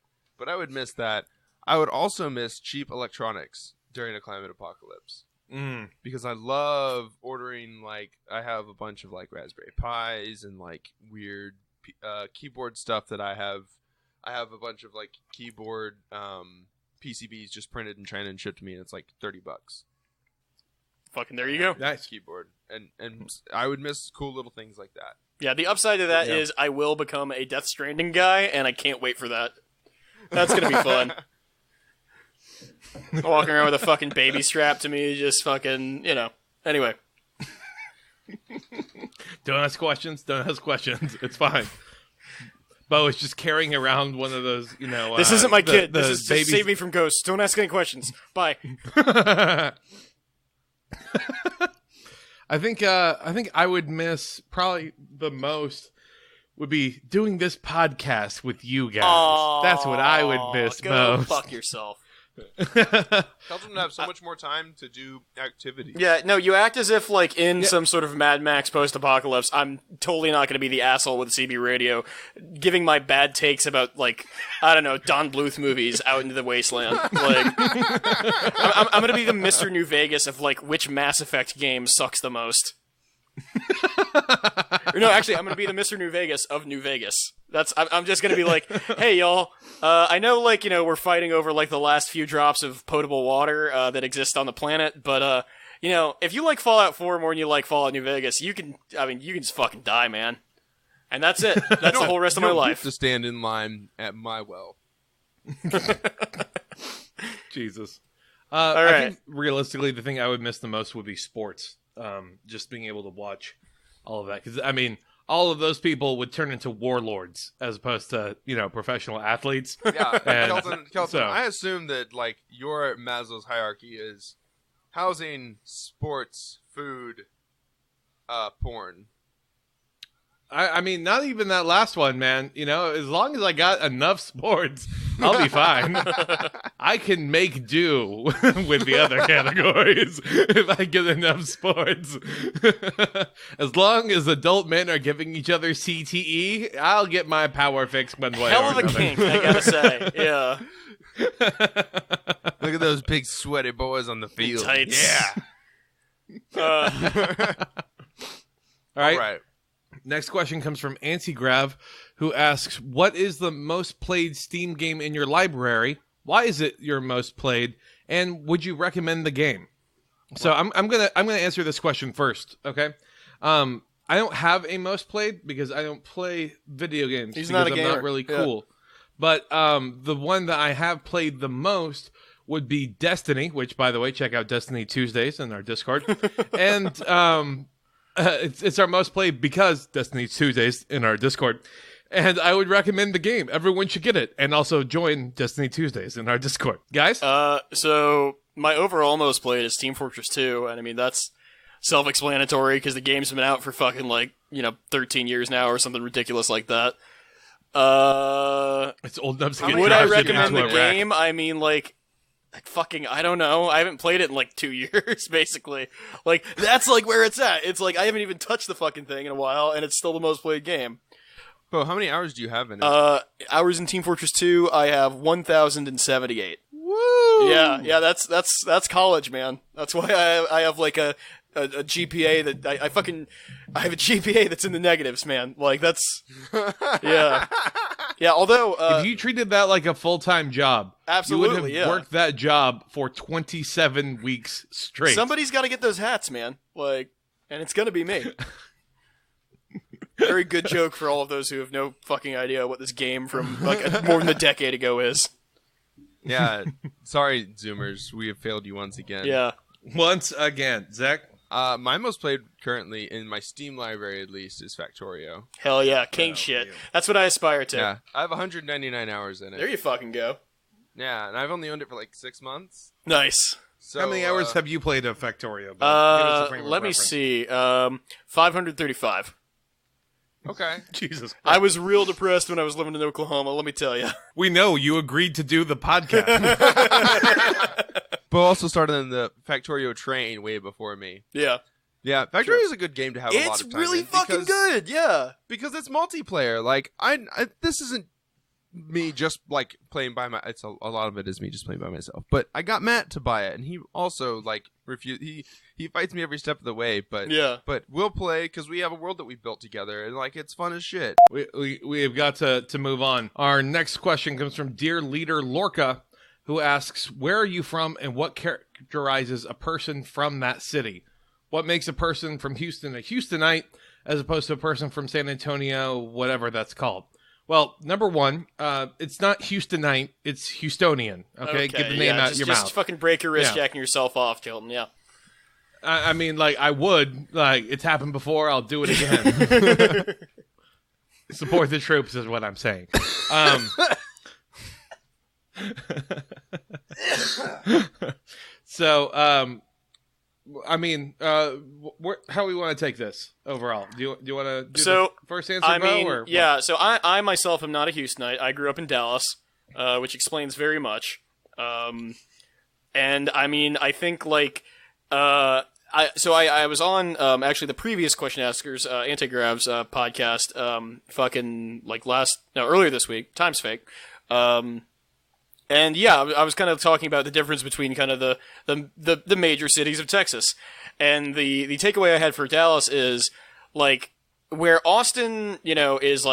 I would miss that. I would also miss cheap electronics during a climate apocalypse because I love ordering. I have a bunch of Raspberry Pis and weird keyboard stuff that I have. I have a bunch of keyboard PCBs just printed in China and shipped to me, and it's $30. Fucking there you go. Nice. Keyboard, and I would miss cool little things like that. Yeah, the upside to that is I will become a Death Stranding guy, and I can't wait for that. That's gonna be fun. Walking around with a fucking baby strapped to me, just fucking, Anyway. Don't ask questions. It's fine. Bo is just carrying around one of those, This isn't my kid. The this is to save me from ghosts. Don't ask any questions. Bye. I think I would miss probably the most would be doing this podcast with you guys. Aww, that's what I would miss go most. Fuck yourself. Tell them to have so much more time to do activities. Yeah, no, you act as if, in some sort of Mad Max post-apocalypse, I'm totally not going to be the asshole with CB radio, giving my bad takes about, I don't know, Don Bluth movies out into the wasteland. I'm going to be the Mr. New Vegas of, which Mass Effect game sucks the most. No, actually, I'm going to be the Mr. New Vegas of New Vegas. I'm just going to be hey, y'all, I know, we're fighting over, the last few drops of potable water that exist on the planet, but, if you like Fallout 4 more than you like Fallout New Vegas, you can just fucking die, man. And that's it. That's the whole rest of my life. To stand in line at my well. Jesus. All right. I think realistically, the thing I would miss the most would be sports. Just being able to watch all of that. Because, all of those people would turn into warlords as opposed to, professional athletes. Yeah, And Kelton, so- I assume that, your Maslow's hierarchy is housing, sports, food, porn. I mean, not even that last one, man. As long as I got enough sports, I'll be fine. I can make do with the other categories if I get enough sports. As long as adult men are giving each other CTE, I'll get my power fixed one way Hell or of a another. kink, I gotta say. Yeah. Look at those big sweaty boys on the field. Tights. Yeah. All right. All right. Next question comes from Antigrav, who asks, "What is the most played Steam game in your library? Why is it your most played? And would you recommend the game?" So I'm gonna answer this question first. Okay. I don't have a most played because I don't play video games. He's because not a I'm gamer. not really Yeah. cool. But the one that I have played the most would be Destiny, which, by the way, check out Destiny Tuesdays in our Discord. And it's our most played because Destiny Tuesdays in our Discord. And I would recommend the game. Everyone should get it. And also join Destiny Tuesdays in our Discord. Guys? So my overall most played is Team Fortress 2, and I mean, that's self-explanatory because the game's been out for fucking 13 years now or something ridiculous like that. It's old enough to get Would I drafted recommend into the Iraq. game? I mean, fucking, I don't know. I haven't played it in 2 years, basically. That's where it's at. It's I haven't even touched the fucking thing in a while, and it's still the most played game. Bo, how many hours do you have in it? Hours in Team Fortress 2, I have 1,078. Woo! Yeah, that's college, man. That's why I have a GPA that I have a GPA that's in the negatives, man. That's yeah. Although If you treated that like a full-time job, absolutely, you would have yeah. worked that job for 27 weeks straight. Somebody's got to get those hats, man. And it's gonna be me. Very good joke for all of those who have no fucking idea what this game from more than a decade ago is. Yeah. Sorry, Zoomers. We have failed you once again. Yeah. Once again, Zach. My most played currently in my Steam library, at least, is Factorio. Hell yeah, king shit. That's what I aspire to. Yeah. I have 199 hours in it. There you fucking go. Yeah, and I've only owned it for 6 months. Nice. So, How many hours have you played of Factorio? Give us a frame of Let me reference. see. 535. Okay. Jesus Christ. I was real depressed when I was living in Oklahoma, let me tell you. We know you agreed to do the podcast. Bo also started in the Factorio train way before me. Yeah. Yeah, Factorio is a good game to have a lot It's of time really in fucking because- good, yeah. Because it's multiplayer. This isn't me just playing by my. It's a lot of it is me just playing by myself. But I got Matt to buy it, and he also refused. He fights me every step of the way. But Yeah. but we'll play because we have a world that we built together, and it's fun as shit. we have got to move on. Our next question comes from Dear Leader Lorca, who asks, "Where are you from, and what characterizes a person from that city? What makes a person from Houston a Houstonite, as opposed to a person from San Antonio, whatever that's called?" Well, number one, it's not Houstonite, it's Houstonian. Okay, get the name out of your just mouth. fucking break your wrist Yeah. jacking yourself off, Tilton, yeah. I mean, I would. It's happened before, I'll do it again. Support the troops is what I'm saying. So, I mean, how we want to take this overall? Do you want to do the first answer, Bo, or what? yeah, so I myself am not a Houstonite. I grew up in Dallas, which explains very much. And I mean, I think I was on actually the previous Question Askers Antigrav's podcast earlier this week. Time's fake. And yeah, I was kind of talking about the difference between kind of the major cities of Texas. And the takeaway I had for Dallas is where Austin, is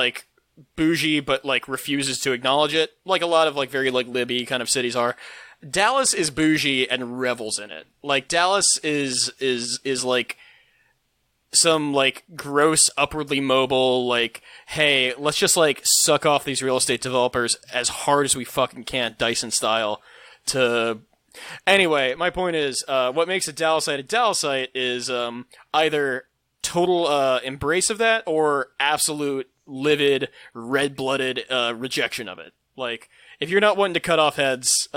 bougie but refuses to acknowledge it, like a lot of very libby kind of cities are. Dallas is bougie and revels in it. Dallas is some gross upwardly mobile hey, let's just suck off these real estate developers as hard as we fucking can, Dyson style. Anyway, my point is what makes a Dallasite is either total embrace of that or absolute livid red-blooded rejection of it. If you're not wanting to cut off heads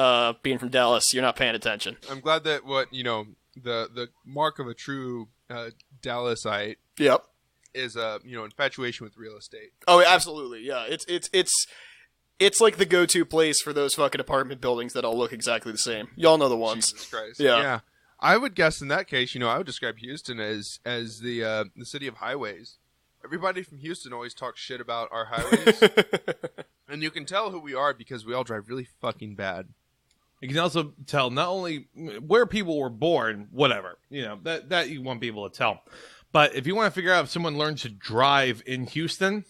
being from Dallas, you're not paying attention. I'm glad that the mark of a true Dallasite Yep. is infatuation with real estate. Oh, absolutely. Yeah. It's like the go-to place for those fucking apartment buildings that all look exactly the same. Y'all know the ones. Jesus Christ. Yeah. I would guess in that case, I would describe Houston as the city of highways. Everybody from Houston always talks shit about our highways. And you can tell who we are because we all drive really fucking bad. You can also tell not only where people were born, whatever, that you want people to tell. But if you want to figure out if someone learned to drive in Houston,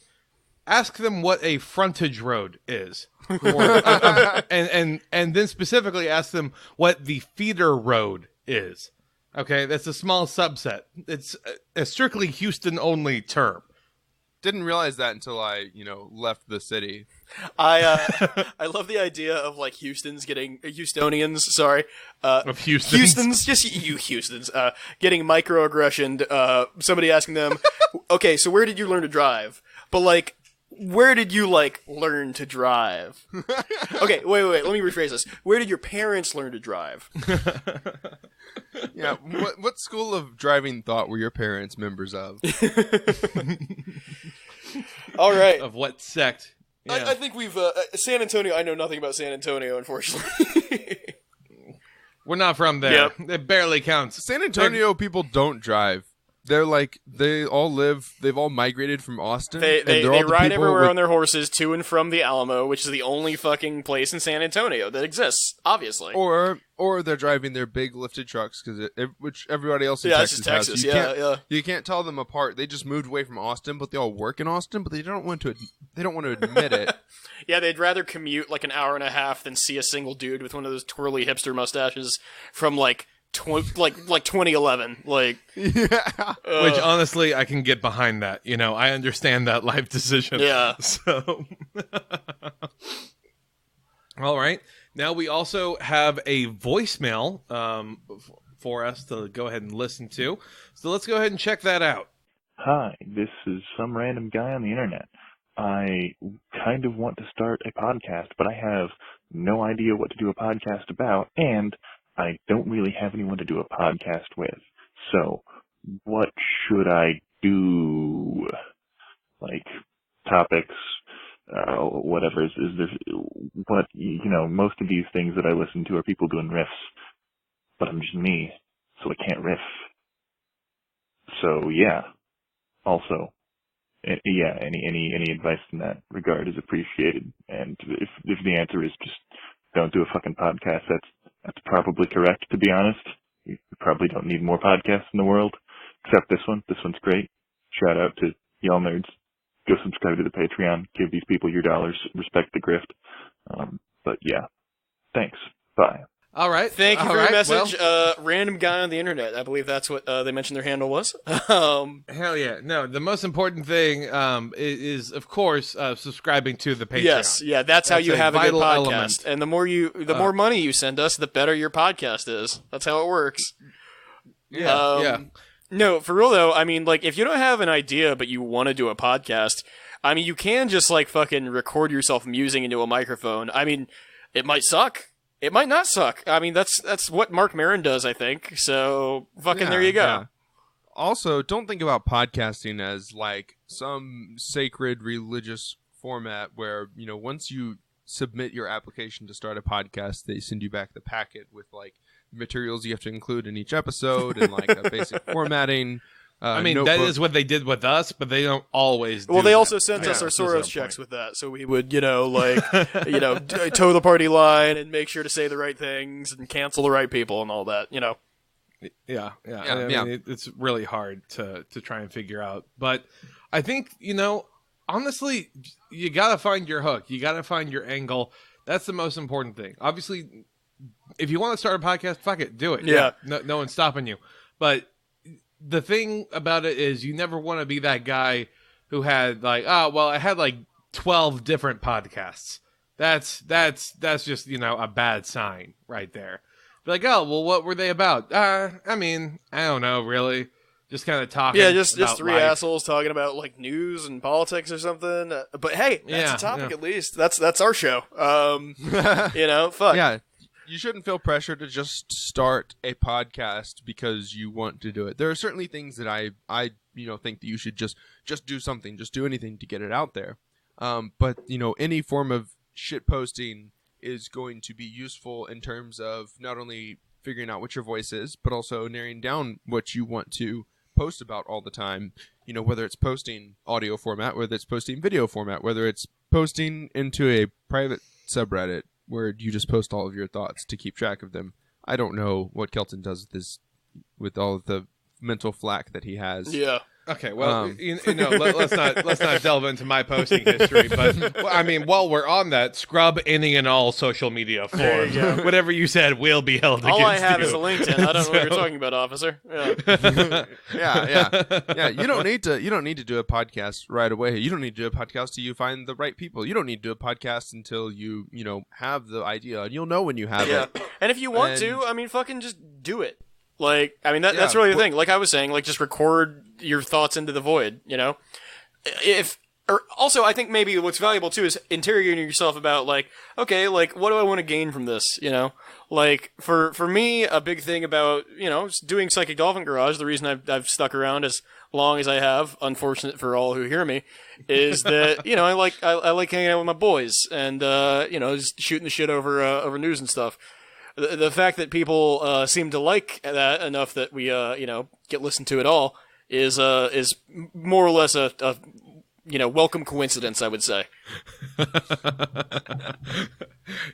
ask them what a frontage road is. And then specifically ask them what the feeder road is. Okay, that's a small subset. It's a strictly Houston-only term. Didn't realize that until I, left the city. I love the idea of like Houstonians, sorry. Of Houstons. Houstons, just you Houstons, getting microaggressioned, somebody asking them, okay, so where did you learn to drive? But like, where did you learn to drive? Okay, wait, let me rephrase this. Where did your parents learn to drive? Yeah, what school of driving thought were your parents members of? All right. Of what sect? Yeah. I think we've San Antonio. I know nothing about San Antonio, unfortunately. We're not from there. Yep. It barely counts. San Antonio people don't drive. They've all migrated from Austin. They ride everywhere on their horses to and from the Alamo, which is the only fucking place in San Antonio that exists, obviously. Or they're driving their big lifted trucks which everybody else in Texas has. Texas. Yeah. You can't tell them apart. They just moved away from Austin, but they all work in Austin, but they don't want to admit it. Yeah, they'd rather commute an hour and a half than see a single dude with one of those twirly hipster mustaches from 2011, yeah. Which honestly, I can get behind that. I understand that life decision. Yeah. So, all right. Now we also have a voicemail for us to go ahead and listen to. So let's go ahead and check that out. Hi, this is some random guy on the internet. I kind of want to start a podcast, but I have no idea what to do a podcast about, and I don't really have anyone to do a podcast with. So, what should I do? Topics, whatever. Is there, what, most of these things that I listen to are people doing riffs, but I'm just me, so I can't riff. So, yeah. Also, yeah, any advice in that regard is appreciated. And if the answer is just don't do a fucking podcast, that's probably correct, to be honest. You probably don't need more podcasts in the world, except this one. This one's great. Shout out to y'all nerds. Go subscribe to the Patreon. Give these people your dollars. Respect the grift. But yeah, thanks. Bye. All right. Thank you for your message. Random guy on the internet. I believe that's what they mentioned their handle was. Hell yeah. No, the most important thing is of course, subscribing to the Patreon. Yes. Yeah, that's how you have a good podcast. Element. And the more money you send us, the better your podcast is. That's how it works. Yeah. Yeah. No, for real though, if you don't have an idea but you want to do a podcast, you can just fucking record yourself musing into a microphone. It might suck. It might not suck. That's what Mark Maron does, I think. So, there you go. Yeah. Also, don't think about podcasting as some sacred religious format where, once you submit your application to start a podcast, they send you back the packet with materials you have to include in each episode and a basic formatting. That is what they did with us, but they don't always do Well, they that. also sent us our Soros checks with that, so we would, toe the party line and make sure to say the right things and cancel the right people and all that, Yeah. It's really hard to try and figure out. But I think, honestly, you got to find your hook. You got to find your angle. That's the most important thing. Obviously, if you want to start a podcast, fuck it, do it. Yeah. No one's stopping you. But the thing about it is you never want to be that guy who had I had 12 different podcasts. That's just, a bad sign right there. Be what were they about? I don't know, really. Just kind of talking. Yeah, just three life. assholes talking about news and politics or something. But hey, that's a topic at least. That's our show. Fuck. Yeah. You shouldn't feel pressure to just start a podcast because you want to do it. There are certainly things that I think that you should just do something, just do anything to get it out there. But any form of shit posting is going to be useful in terms of not only figuring out what your voice is, but also narrowing down what you want to post about all the time. Whether it's posting audio format, whether it's posting video format, whether it's posting into a private subreddit where you just post all of your thoughts to keep track of them. I don't know what Kelton does with all of the mental flack that he has. Yeah. Okay, well, let's not delve into my posting history, but I mean, while we're on that, scrub any and all social media forms. Whatever you said will be held against you. All I have is a LinkedIn. I don't know what you're talking about, officer. Yeah. Yeah. You don't need to do a podcast right away. You don't need to do a podcast till you find the right people. You don't need to do a podcast until you have the idea, and you'll know when you have it. And if you want to, I mean, fucking just do it. Like, I mean, that's really the thing. Like I was saying, like, just record your thoughts into the void, Also, I think maybe what's valuable, too, is interrogating yourself about, like, okay, like, what do I want to gain from this, Like, for me, a big thing about, doing Psychic Dolphin Garage, the reason I've stuck around as long as I have, unfortunate for all who hear me, is that, I like hanging out with my boys and, just shooting the shit over news and stuff. The fact that people seem to like that enough that we get listened to at all is more or less a welcome coincidence, I would say.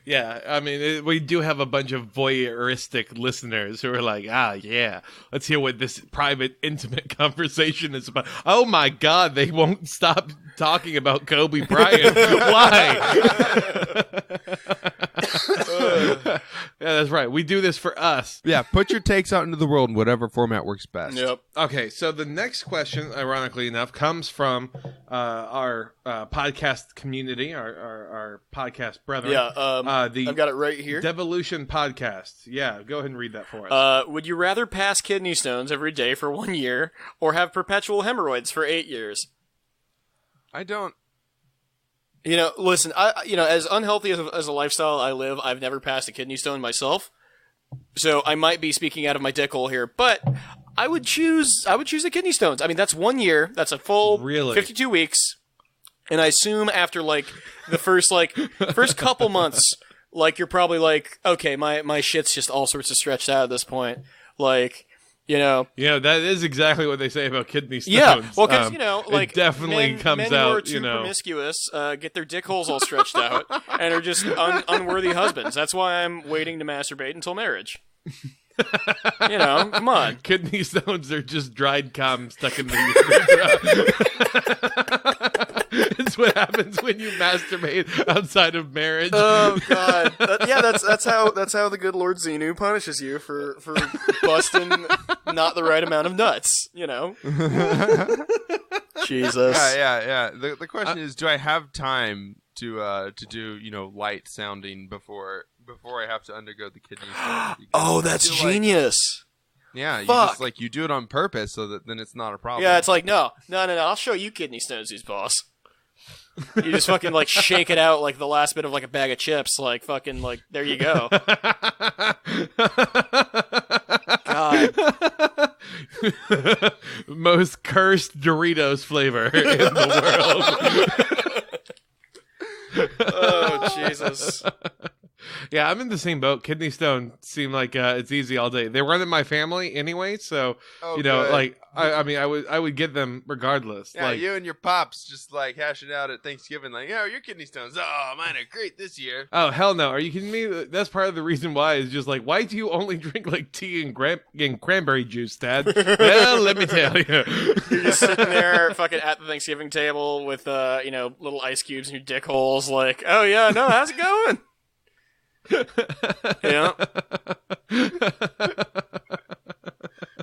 Yeah, I mean, we do have a bunch of voyeuristic listeners who are like, let's hear what this private, intimate conversation is about. Oh my God, they won't stop talking about Kobe Bryant. Why? Yeah, that's right. We do this for us. Yeah, put your takes out into the world in whatever format works best. Yep. Okay, so the next question, ironically enough, comes from our podcast community, our podcast brethren. Yeah, I've got it right here. Devolution Podcast. Yeah, go ahead and read that for us. Would you rather pass kidney stones every day for 1 year or have perpetual hemorrhoids for 8 years? I don't. Listen, as unhealthy as a lifestyle I live, I've never passed a kidney stone myself. So I might be speaking out of my dick hole here, but I would choose the kidney stones. I mean, that's 1 year. That's a full 52 weeks. And I assume after the first couple months, you're probably like, okay, my shit's just all sorts of stretched out at this point. That is exactly what they say about kidney stones. Yeah, well, because it definitely comes men out. who are too promiscuous get their dick holes all stretched out and are just unworthy husbands. That's why I'm waiting to masturbate until marriage. Come on. Kidney stones are just dried cum stuck in the It's what happens when you masturbate outside of marriage. Oh God! That's how the good Lord Xenu punishes you for busting not the right amount of nuts. Jesus. Yeah. The question is, do I have time to do light sounding before I have to undergo the kidney stone? Oh, that's genius. Yeah, you do it on purpose so that then it's not a problem. Yeah, it's like no. I'll show you kidney stones, boss. You just fucking shake it out like the last bit of a bag of chips, there you go. God. Most cursed Doritos flavor in the world. Oh, Jesus. Yeah, I'm in the same boat. Kidney stone seem like it's easy all day. They run in my family anyway, so good. I would get them regardless. Yeah, you and your pops just hash it out at Thanksgiving, your kidney stones. Oh, mine are great this year. Oh hell no! Are you kidding me? That's part of the reason why is just why do you only drink tea and cranberry juice, Dad? Well, let me tell you. You're just sitting there, fucking at the Thanksgiving table with little ice cubes in your dick holes. Oh yeah, no, how's it going? Yeah.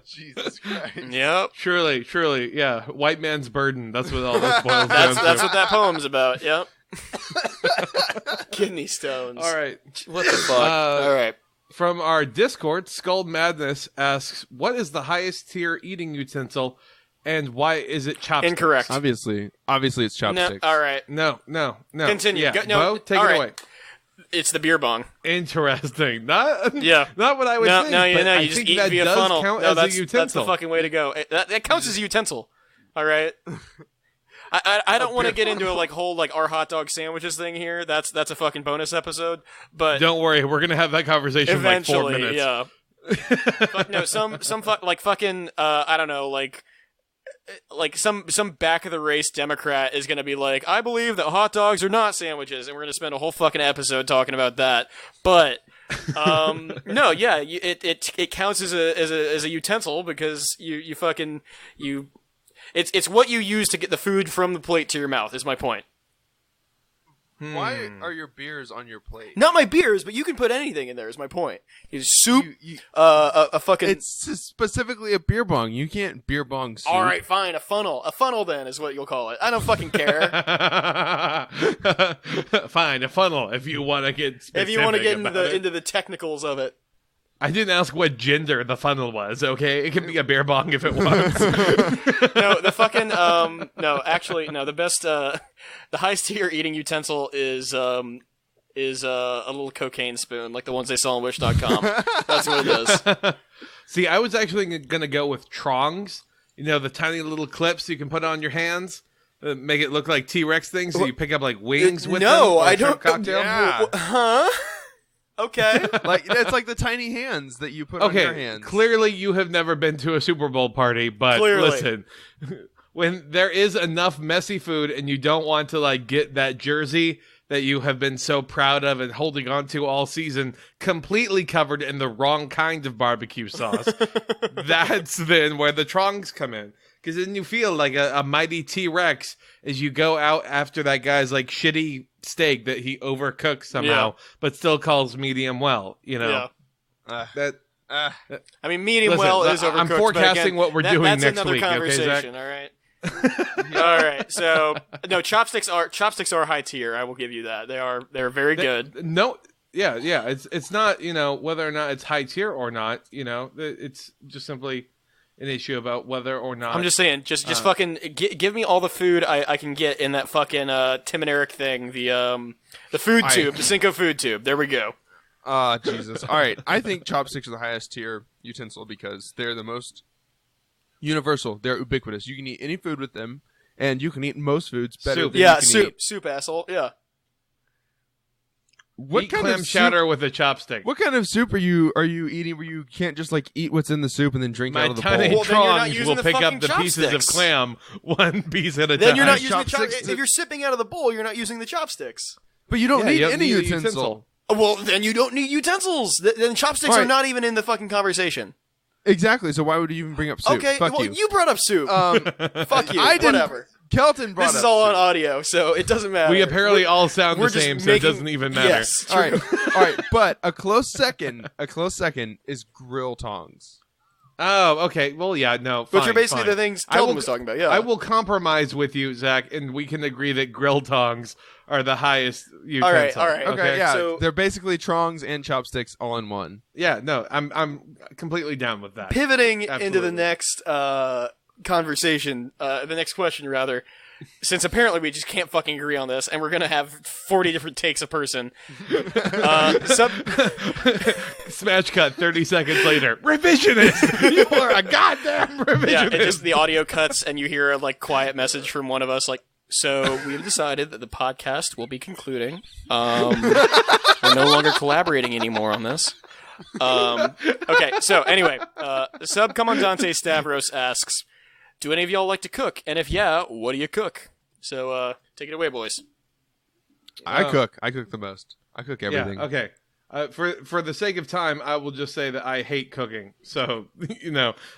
Jesus Christ. Yep. Surely, yeah. White man's burden. That's what all this boils down to. That's what that poem's about. Yep. Kidney stones. All right. What the fuck? All right. From our Discord, Skull Madness asks, "What is the highest tier eating utensil, and why is it chopsticks?" Incorrect. Obviously, it's chopsticks. No. All right. No. Continue. Yeah. No. Bo, take all it right. away. It's the beer bong. Interesting. Not what I would think. No, but you I just think eat that via does funnel. count No, as a utensil. that's the fucking way to go. That counts as a utensil. All right. I don't want to get into a whole our hot dog sandwiches thing here. That's a fucking bonus episode. But Don't worry, we're gonna have that conversation eventually, in like 4 minutes. yeah. But no, some fucking I don't know, some back of the race Democrat is gonna be like, I believe that hot dogs are not sandwiches, and we're gonna spend a whole fucking episode talking about that. But no, yeah, it counts as a utensil because you fucking it's what you use to get the food from the plate to your mouth. Is my point. Why are your beers on your plate? Not my beers, but you can put anything in there. Is my point. Soup, a fucking. It's specifically a beer bong. You can't beer bong soup. All right, fine. A funnel. A funnel then is what you'll call it. I don't fucking care. Fine, a funnel if you want to get specific If you want to get about it. into the technicals of it. I didn't ask what gender the funnel was. Okay, it can be a beer bong if it wants. No, the fucking no, actually no. The best the highest tier eating utensil is a little cocaine spoon, like the ones they sell on Wish.com. That's what it is. See, I was actually gonna go with trongs. You know, the tiny little clips you can put on your hands, make it look like T-Rex things, so you pick up like wings with them. No, or I a shrimp don't. cocktail. Yeah. Huh? Okay. It's like the tiny hands that you put on your Okay, hands. clearly you have never been to a Super Bowl party, but Clearly. listen, when there is enough messy food and you don't want to get that jersey that you have been so proud of and holding on to all season completely covered in the wrong kind of barbecue sauce, that's then where the trongs come in. Because then you feel like a mighty T-Rex as you go out after that guy's shitty steak that he overcooks somehow, but still calls medium well. You know, Yeah. Uh, I mean, medium Listen, well is overcooked. I'm but forecasting again, what we're doing that's next another week, okay, Zach? conversation. All right. All right. So no, chopsticks are high tier. I will give you that. They're very good. No, yeah. It's not whether or not it's high tier or not. It's just simply an issue about whether or not. I'm just saying, just fucking give me all the food I can get in that fucking Tim and Eric thing. The food tube, the Cinco food tube. There we go. Jesus. All right. I think chopsticks are the highest tier utensil because they're the most universal. They're ubiquitous. You can eat any food with them, and you can eat most foods better Soup. than Yeah, you can eat. soup, asshole. Yeah. What Eat kind clam of chowder soup? with a chopstick. What kind of soup are you eating where you can't just eat what's in the soup and then drink My out of the tiny bowl? Well, then you're not trongs using will the pick up fucking the pieces of chopsticks. clam one piece at a Then time. you're not using the chopsticks chopsticks. If you're sipping out of the bowl, you're not using the chopsticks. But you don't Yeah, need you don't any need a utensil. Well, then you don't need utensils. Then chopsticks All are right. not even in the fucking conversation. Exactly. So why would you even bring up soup? Okay, Fuck well, you. brought up soup. Fuck you. I didn't. Whatever. Kelton brought This is up all on soup. audio, so it doesn't matter. We apparently all sound we're the just same, so it making- doesn't even matter. Yes, All right, true. all right, but a close second is grill tongs. Oh, okay. Well, yeah, no. Which fine, are basically fine. the things I Kelton will- was talking about, yeah. I will compromise with you, Zach, and we can agree that grill tongs are the highest utensil. all right. Okay, yeah, so- they're basically tongs and chopsticks all in one. Yeah, no, I'm completely down with that. Pivoting into Absolutely. the next conversation, the next question, rather, since apparently we just can't fucking agree on this, and we're going to have 40 different takes a person. Smash cut 30 seconds later. Revisionist! You are a goddamn revisionist! Yeah, it just the audio cuts, and you hear a quiet message from one of us, so we've decided that the podcast will be concluding. We're no longer collaborating anymore on this. Okay, so anyway, Subcommandante Stavros asks, do any of y'all like to cook? And if yeah, what do you cook? So, take it away, boys. I cook the most. I cook everything. Yeah, okay. For the sake of time, I will just say that I hate cooking. So,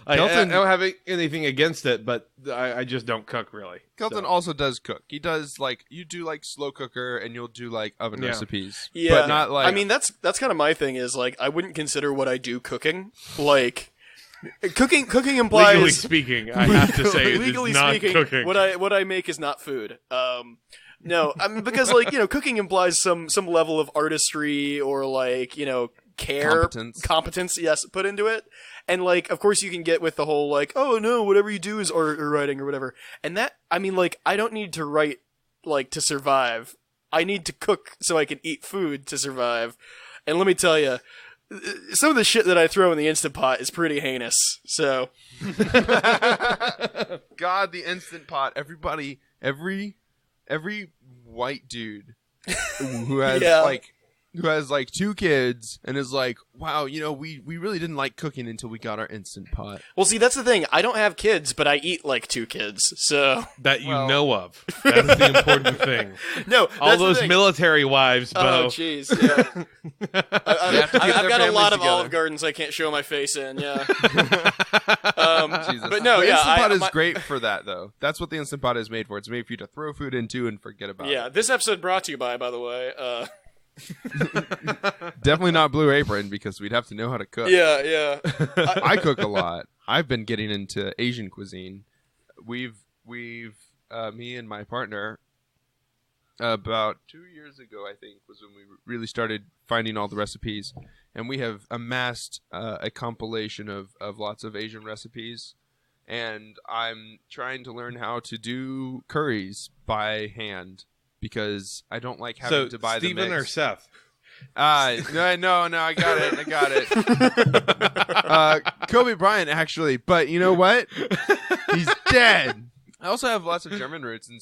I Kelton- don't have anything against it, but I just don't cook, really. Kelton So. also does cook. He does you do slow cooker and you'll do oven Yeah. recipes. Yeah, But not I mean, that's kind of my thing. Is I wouldn't consider what I do cooking. Cooking implies Legally speaking, I have to say it is legally not speaking, cooking. what I make is not food. No, I mean, because cooking implies some level of artistry or care, competence, yes, put into it. And of course you can get with the whole oh no, whatever you do is art or writing or whatever. And that, I mean, I don't need to write to survive. I need to cook so I can eat food to survive. And let me tell you, some of the shit that I throw in the Instant Pot is pretty heinous. So, God, the Instant Pot. Everybody, every white dude who has who has like 2 kids and is like, wow, we really didn't like cooking until we got our Instant Pot. well, see, that's the thing. I don't have kids, but I eat like 2 kids. So that you know of. That's the important thing. no, all those military wives, Bo. Oh, jeez. Yeah. I've got a lot of Olive Gardens I can't show my face in. Yeah. Jesus. But no, the yeah, Instant Pot is great for that, though. That's what the Instant Pot is made for. It's made for you to throw food into and forget about it. Yeah, this episode brought to you by the way. Definitely not Blue Apron because we'd have to know how to cook. Yeah. I cook a lot. I've been getting into Asian cuisine. We've me and my partner about 2 years ago, I think, was when we really started finding all the recipes, and we have amassed a compilation of lots of Asian recipes. And I'm trying to learn how to do curries by hand because I don't like having to buy the mix. Steven or Seth? No, I got it. Kobe Bryant, actually, but you know what? He's dead. I also have lots of German roots, and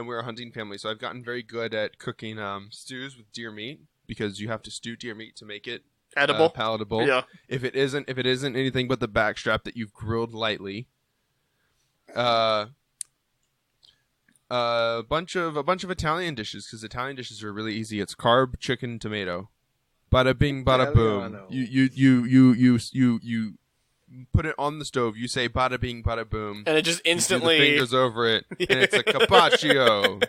we're a hunting family, so I've gotten very good at cooking stews with deer meat because you have to stew deer meat to make it edible, palatable. Yeah. If it isn't anything but the backstrap that you've grilled lightly. A bunch of Italian dishes because Italian dishes are really easy. It's carb, chicken, tomato. Bada bing, bada boom. You put it on the stove. You say bada bing, bada boom, and it just instantly you do the fingers over it, and it's a carpaccio,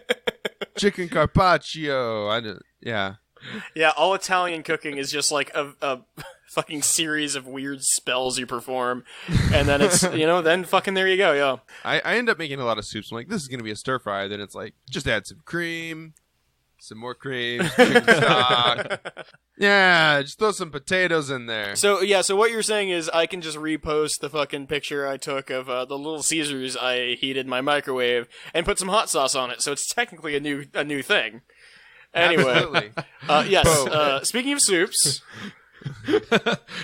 chicken carpaccio. Yeah. All Italian cooking is just like a fucking series of weird spells you perform, and then it's then fucking there you go. Yeah. I end up making a lot of soups. I'm like, this is gonna be a stir fry. Then it's like, just add some cream, some more cream, chicken stock. Yeah, just throw some potatoes in there. So what you're saying is I can just repost the fucking picture I took of the Little Caesars I heated in my microwave and put some hot sauce on it. So it's technically a new thing. Anyway, yes. Speaking of soups.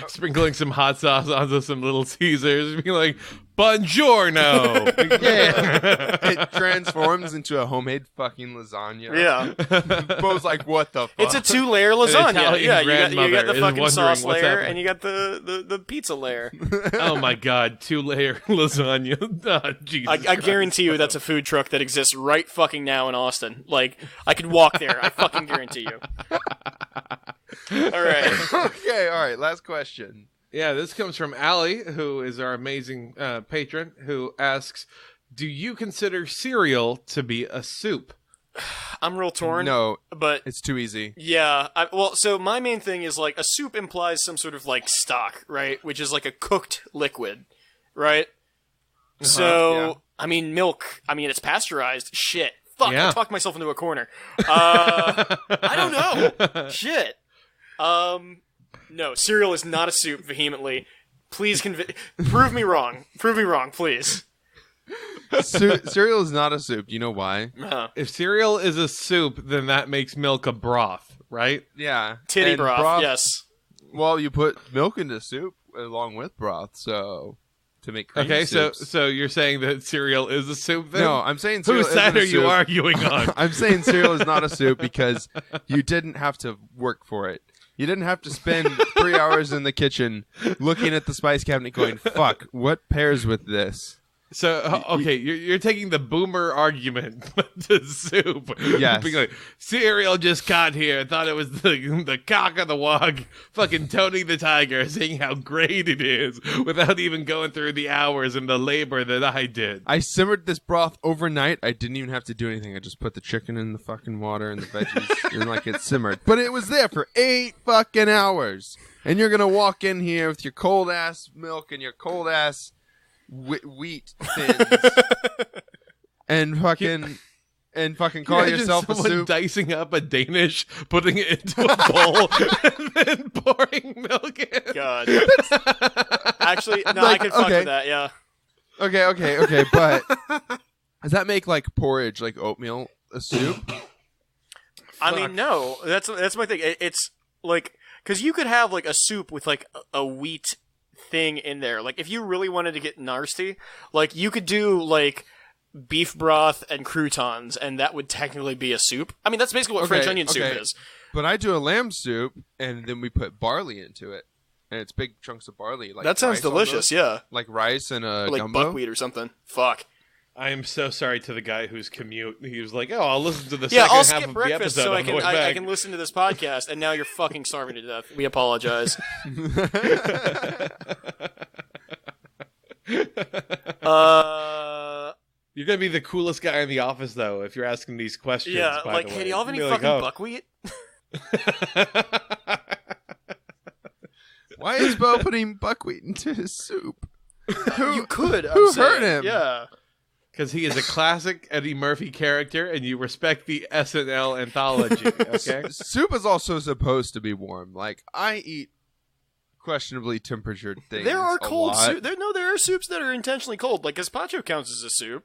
Sprinkling some hot sauce onto some Little Caesars, being like, "Buongiorno!" Yeah, it transforms into a homemade fucking lasagna. Yeah, Bo's like, "What the fuck?" It's a 2-layer lasagna. Yeah, you got the fucking sauce layer, happening. and you got the pizza layer. Oh my god, 2-layer lasagna! Oh, Jesus I guarantee you that's a food truck that exists right fucking now in Austin. Like, I could walk there. I fucking guarantee you. All right. Okay, all right. Last question. Yeah, this comes from Allie, who is our amazing patron, who asks, do you consider cereal to be a soup? I'm real torn. No, but it's too easy. Yeah. So my main thing is, like, a soup implies some sort of, like, stock, right? Which is, like, a cooked liquid, right? Uh-huh, so, yeah. Milk. It's pasteurized. Shit. Fuck, yeah. I talked myself into a corner. I don't know. Shit. No, cereal is not a soup, vehemently. Please prove me wrong. Prove me wrong, please. Cereal is not a soup. Do you know why? If cereal is a soup, then that makes milk a broth, right? Yeah. Titty broth, yes. Well, you put milk into soup along with broth, so to make cream soups. so you're saying that cereal is a soup then? No, I'm saying cereal Whose side are you arguing on? I'm saying cereal is not a soup because you didn't have to work for it. You didn't have to spend 3 hours in the kitchen looking at the spice cabinet going, fuck, what pairs with this? So, okay, you're taking the boomer argument to soup. Yes. Being like, cereal just got here. Thought it was the cock of the walk. Fucking Tony the Tiger saying how great it is without even going through the hours and the labor that I did. I simmered this broth overnight. I didn't even have to do anything. I just put the chicken in the fucking water and the veggies and like it simmered. But it was there for 8 fucking hours. And you're going to walk in here with your cold ass milk and your cold ass wheat thins and fucking call yourself a soup. Dicing up a Danish, putting it into a bowl, and then pouring milk in. God. Actually, no, like, I could fuck with that. Yeah. Okay, but does that make like porridge, like oatmeal, a soup? No. That's my thing. It's like, because you could have like a soup with like a wheat thing in there. Like if you really wanted to get nasty, like you could do like beef broth and croutons, and that would technically be a soup. I mean, that's basically what French onion soup is. But I do a lamb soup, and then we put barley into it, and it's big chunks of barley. Like that sounds delicious. Yeah, like rice and a like gumbo. buckwheat or something. Fuck. I am so sorry to the guy whose commute. He was like, "Oh, I'll listen to the Yeah, second I'll half skip of breakfast the episode so on the way I back." can listen to this podcast." And now you're fucking starving to death. We apologize. You're gonna be the coolest guy in the office, though, if you're asking these questions. Yeah, by like, the hey, way. do y'all have any Be fucking like, buckwheat? Why is Bo putting buckwheat into his soup? You could. Who hurt him? Yeah. Because he is a classic Eddie Murphy character, and you respect the SNL anthology. Okay. Soup is also supposed to be warm. Like, I eat questionably temperatured things. There are cold soup. soup. There are soups that are intentionally cold. Like gazpacho counts as a soup,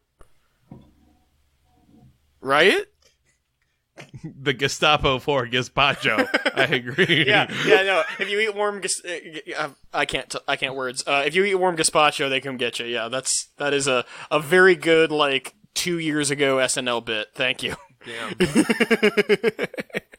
right? The Gestapo for gazpacho. I agree. Yeah. No. If you eat warm, I can't words. If you eat warm gazpacho, they come get you. Yeah, that is a very good 2 years ago SNL bit. Thank you. Damn.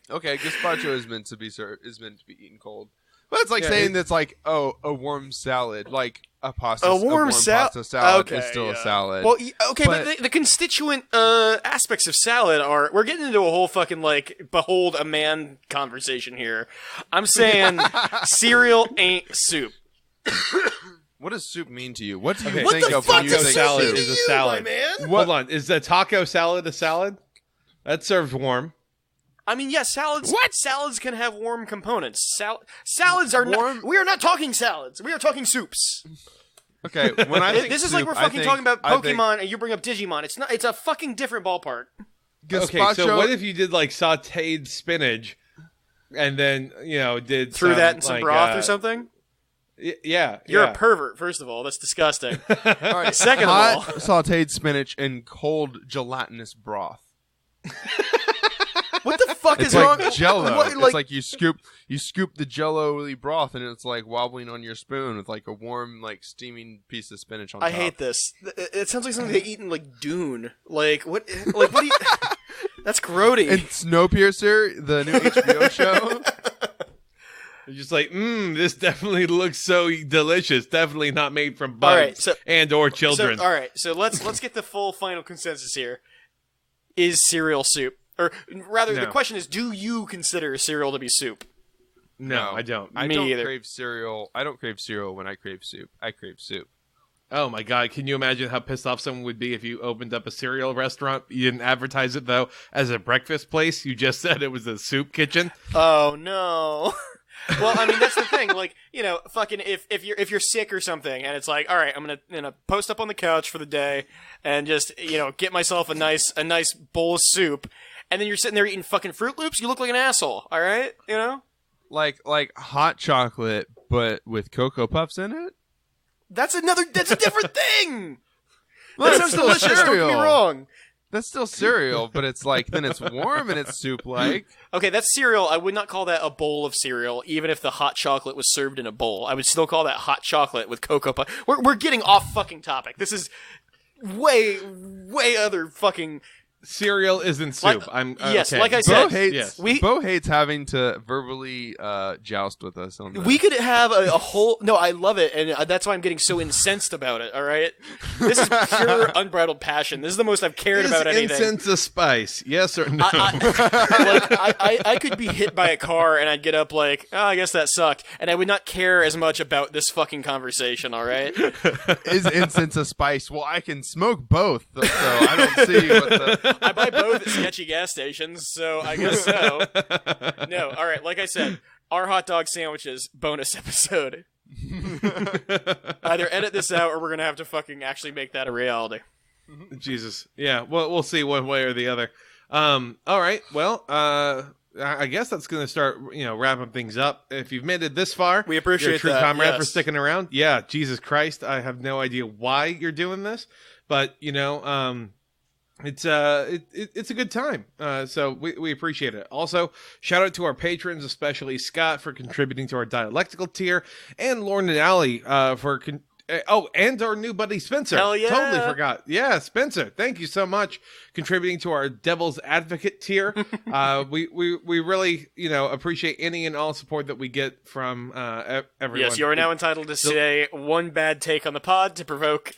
Okay, gazpacho is meant to be eaten cold. But it's like saying that's like, oh, a warm salad, like a warm pasta salad is still a salad. Well, okay, but the constituent aspects of salad are, we're getting into a whole fucking behold a man conversation here. I'm saying cereal ain't soup. What does soup mean to you? What do you Okay. think of when you Taco think salad soup? is a salad. My man? Hold on, is the taco salad a salad? That's served warm. I mean, yes, salads. What? Salads can have warm components. Salads are Warm? not. We are not talking salads. We are talking soups. Okay, when I think This is soup, like we're fucking talking about I think Pokemon, and you bring up Digimon. It's not. It's a fucking different ballpark. Okay, so what if you did sauteed spinach, and then did Threw that in some broth or something? Yeah, You're a pervert. First of all, that's disgusting. All right, Second of all, sauteed spinach in cold gelatinous broth. what the fuck It's is like wrong? Jello. What, It's like you scoop the Jello-y broth, and it's like wobbling on your spoon with like a warm, steaming piece of spinach on top. I hate this. It sounds like something they eat in Dune. What? What do you? That's grody. And Snowpiercer, the new HBO show. You're just like, this definitely looks so delicious. Definitely not made from bugs or children. All right, so let's get the full final consensus here. Is cereal soup? Or rather, the question is, do you consider cereal to be soup? No, I don't. I Me don't either. crave cereal. I don't crave cereal when I crave soup. I crave soup. Oh my god, can you imagine how pissed off someone would be if you opened up a cereal restaurant? You didn't advertise it, though, as a breakfast place. You just said it was a soup kitchen. Oh, no. Well, I mean, that's the thing. Fucking if you're sick or something, and it's like, all right, I'm gonna post up on the couch for the day and just get myself a nice bowl of soup, and then you're sitting there eating fucking Fruit Loops. You look like an asshole. All right, Like hot chocolate, but with Cocoa Puffs in it. That's a different thing. Well, That sounds delicious. Don't get me wrong. That's still cereal, but it's then it's warm and it's soup-like. Okay, that's cereal. I would not call that a bowl of cereal, even if the hot chocolate was served in a bowl. I would still call that hot chocolate with Cocoa Puff. We're getting off fucking topic. This is way other fucking... Cereal isn't soup. Yes, okay. like I said, Bo hates having to verbally joust with us on this. We could have a whole... No, I love it, and that's why I'm getting so incensed about it, all right? This is pure unbridled passion. This is the most I've cared about anything. Is incense a spice? Yes or no? I could be hit by a car, and I'd get up I guess that sucked, and I would not care as much about this fucking conversation, all right? Is incense a spice? Well, I can smoke both, so I don't see what the... I buy both at sketchy gas stations, so I guess so. No, all right, like I said, our hot dog sandwiches bonus episode. Either edit this out or we're going to have to fucking actually make that a reality. Jesus. Yeah, well, we'll see one way or the other. All right, well, I guess that's going to start, wrapping things up. If you've made it this far, we appreciate you're a true that, comrade yes. for sticking around. Yeah, Jesus Christ, I have no idea why you're doing this, but, it's a good time. So we appreciate it. Also, shout out to our patrons, especially Scott for contributing to our dialectical tier, and Lauren and Allie for and our new buddy Spencer. Hell yeah. Totally forgot. Yeah, Spencer, thank you so much contributing to our Devil's Advocate tier. We really, appreciate any and all support that we get from everyone. Yes, you are now entitled to say one bad take on the pod to provoke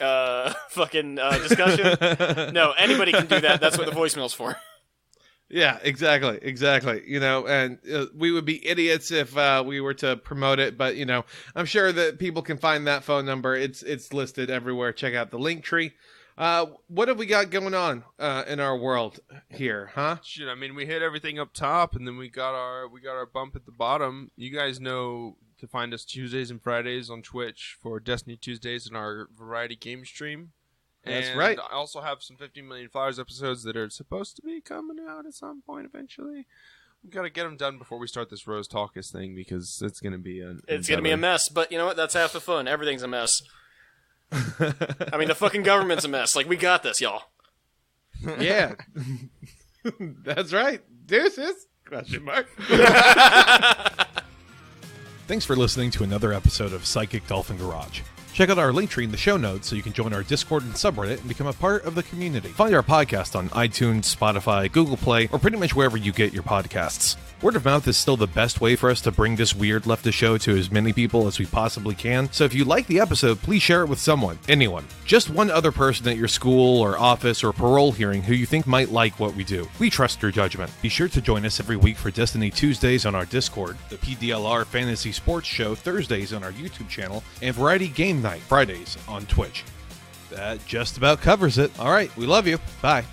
fucking discussion. No, anybody can do that. That's what the voicemail's for. Yeah, exactly. And we would be idiots if we were to promote it, but I'm sure that people can find that phone number. It's listed everywhere. Check out the link tree. What have we got going on in our world here, huh? Shit, I mean, we hit everything up top, and then we got our bump at the bottom. You guys know to find us Tuesdays and Fridays on Twitch for Destiny Tuesdays and our variety game stream. That's right. I also have some 15 Million Flowers episodes that are supposed to be coming out at some point eventually. We've got to get them done before we start this Rose Talkus thing because it's going to be a mess. But you know what? That's half the fun. Everything's a mess. I mean, the fucking government's a mess. Like, we got this, y'all. Yeah. That's right. Deuces? Question mark. Thanks for listening to another episode of Psychic Dolphin Garage. Check out our link tree in the show notes so you can join our Discord and subreddit and become a part of the community. Find our podcast on iTunes, Spotify, Google Play, or pretty much wherever you get your podcasts. Word of mouth is still the best way for us to bring this weird leftist show to as many people as we possibly can. So if you like the episode, please share it with someone, anyone. Just one other person at your school or office or parole hearing who you think might like what we do. We trust your judgment. Be sure to join us every week for Destiny Tuesdays on our Discord, the PDLR Fantasy Sports Show Thursdays on our YouTube channel, and Variety Game Night Fridays on Twitch. That just about covers it. All right, we love you. Bye.